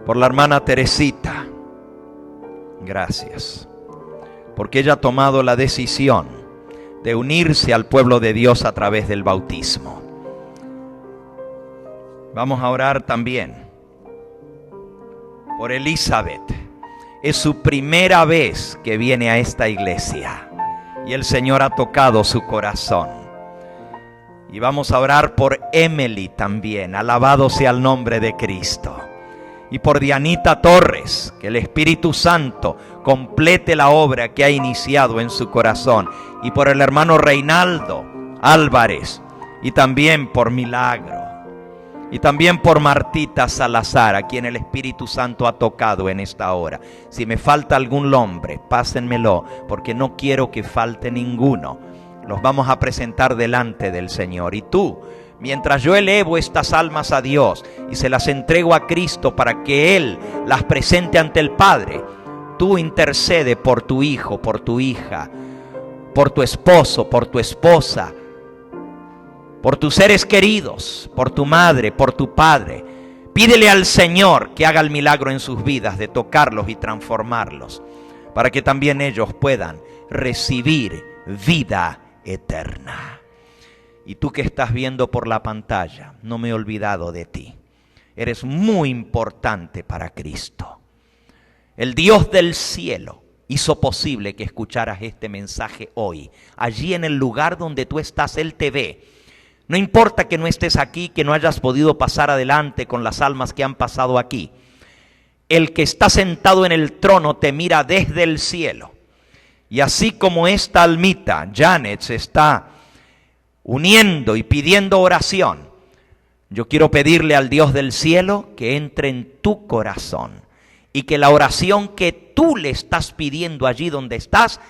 por la hermana Teresita. Gracias, porque ella ha tomado la decisión de unirse al pueblo de Dios a través del bautismo. Vamos a orar también por Elizabeth. Es su primera vez que viene a esta iglesia y el Señor ha tocado su corazón. Y vamos a orar por Emily también. Alabado sea el nombre de Cristo. Y por Dianita Torres, que el Espíritu Santo complete la obra que ha iniciado en su corazón. Y por el hermano Reinaldo Álvarez. Y también por Milagro. Y también por Martita Salazar, a quien el Espíritu Santo ha tocado en esta hora. Si me falta algún nombre, pásenmelo, porque no quiero que falte ninguno. Los vamos a presentar delante del Señor. Y tú, mientras yo elevo estas almas a Dios y se las entrego a Cristo para que Él las presente ante el Padre, tú intercede por tu hijo, por tu hija, por tu esposo, por tu esposa, por tus seres queridos, por tu madre, por tu padre. Pídele al Señor que haga el milagro en sus vidas de tocarlos y transformarlos, para que también ellos puedan recibir vida eterna. Y tú que estás viendo por la pantalla, no me he olvidado de ti. Eres muy importante para Cristo. El Dios del cielo hizo posible que escucharas este mensaje hoy. Allí en el lugar donde tú estás, Él te ve. No importa que no estés aquí, que no hayas podido pasar adelante con las almas que han pasado aquí. El que está sentado en el trono te mira desde el cielo. Y así como esta almita, Janet, se está uniendo y pidiendo oración, yo quiero pedirle al Dios del cielo que entre en tu corazón y que la oración que tú le estás pidiendo allí donde estás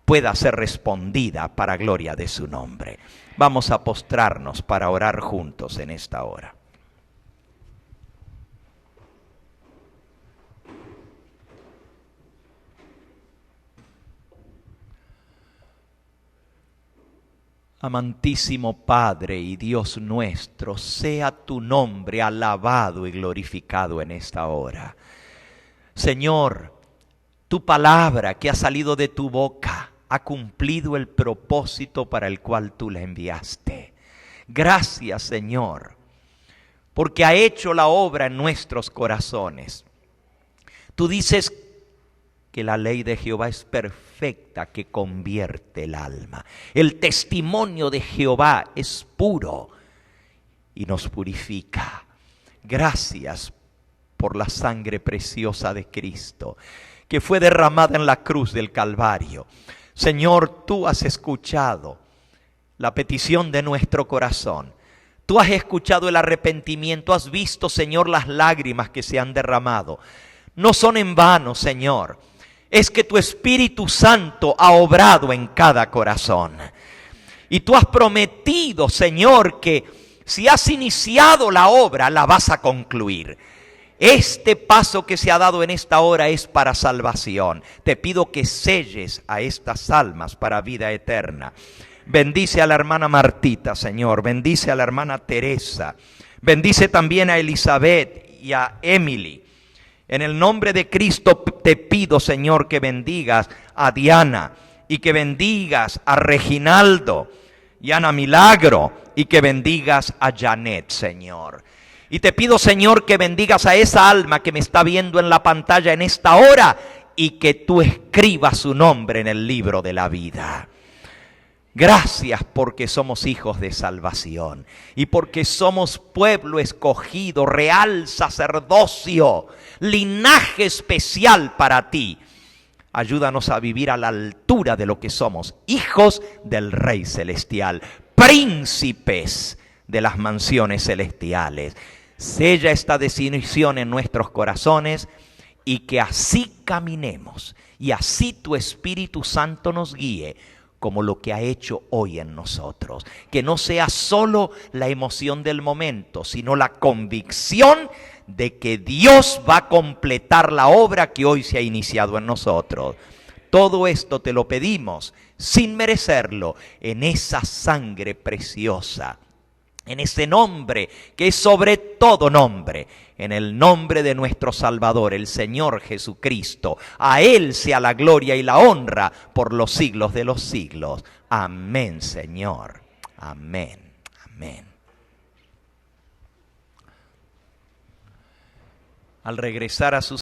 pueda ser respondida para gloria de su nombre. Vamos a postrarnos para orar juntos en esta hora. Amantísimo Padre y Dios nuestro, sea tu nombre alabado y glorificado en esta hora. Señor, tu palabra que ha salido de tu boca ha cumplido el propósito para el cual tú la enviaste. Gracias, Señor, porque ha hecho la obra en nuestros corazones. Tú dices que la ley de Jehová es perfecta, que convierte el alma. El testimonio de Jehová es puro y nos purifica. Gracias por la sangre preciosa de Cristo, que fue derramada en la cruz del Calvario. Señor, tú has escuchado la petición de nuestro corazón. Tú has escuchado el arrepentimiento, has visto, Señor, las lágrimas que se han derramado. No son en vano, Señor. Es que tu Espíritu Santo ha obrado en cada corazón. Y tú has prometido, Señor, que si has iniciado la obra, la vas a concluir. Este paso que se ha dado en esta hora es para salvación. Te pido que selles a estas almas para vida eterna. Bendice a la hermana Martita, Señor. Bendice a la hermana Teresa. Bendice también a Elizabeth y a Emily. En el nombre de Cristo te pido, Señor, que bendigas a Diana y que bendigas a Reginaldo y a Ana Milagro y que bendigas a Janet, Señor. Y te pido, Señor, que bendigas a esa alma que me está viendo en la pantalla en esta hora y que tú escribas su nombre en el libro de la vida. Gracias porque somos hijos de salvación y porque somos pueblo escogido, real sacerdocio, linaje especial para ti. Ayúdanos a vivir a la altura de lo que somos, hijos del Rey Celestial, príncipes de las mansiones celestiales. Sella esta definición en nuestros corazones y que así caminemos y así tu Espíritu Santo nos guíe como lo que ha hecho hoy en nosotros. Que no sea solo la emoción del momento, sino la convicción de que Dios va a completar la obra que hoy se ha iniciado en nosotros. Todo esto te lo pedimos sin merecerlo, en esa sangre preciosa, en ese nombre que es sobre todo nombre, en el nombre de nuestro Salvador, el Señor Jesucristo. A Él sea la gloria y la honra por los siglos de los siglos. Amén, Señor. Amén. Amén. Al regresar a sus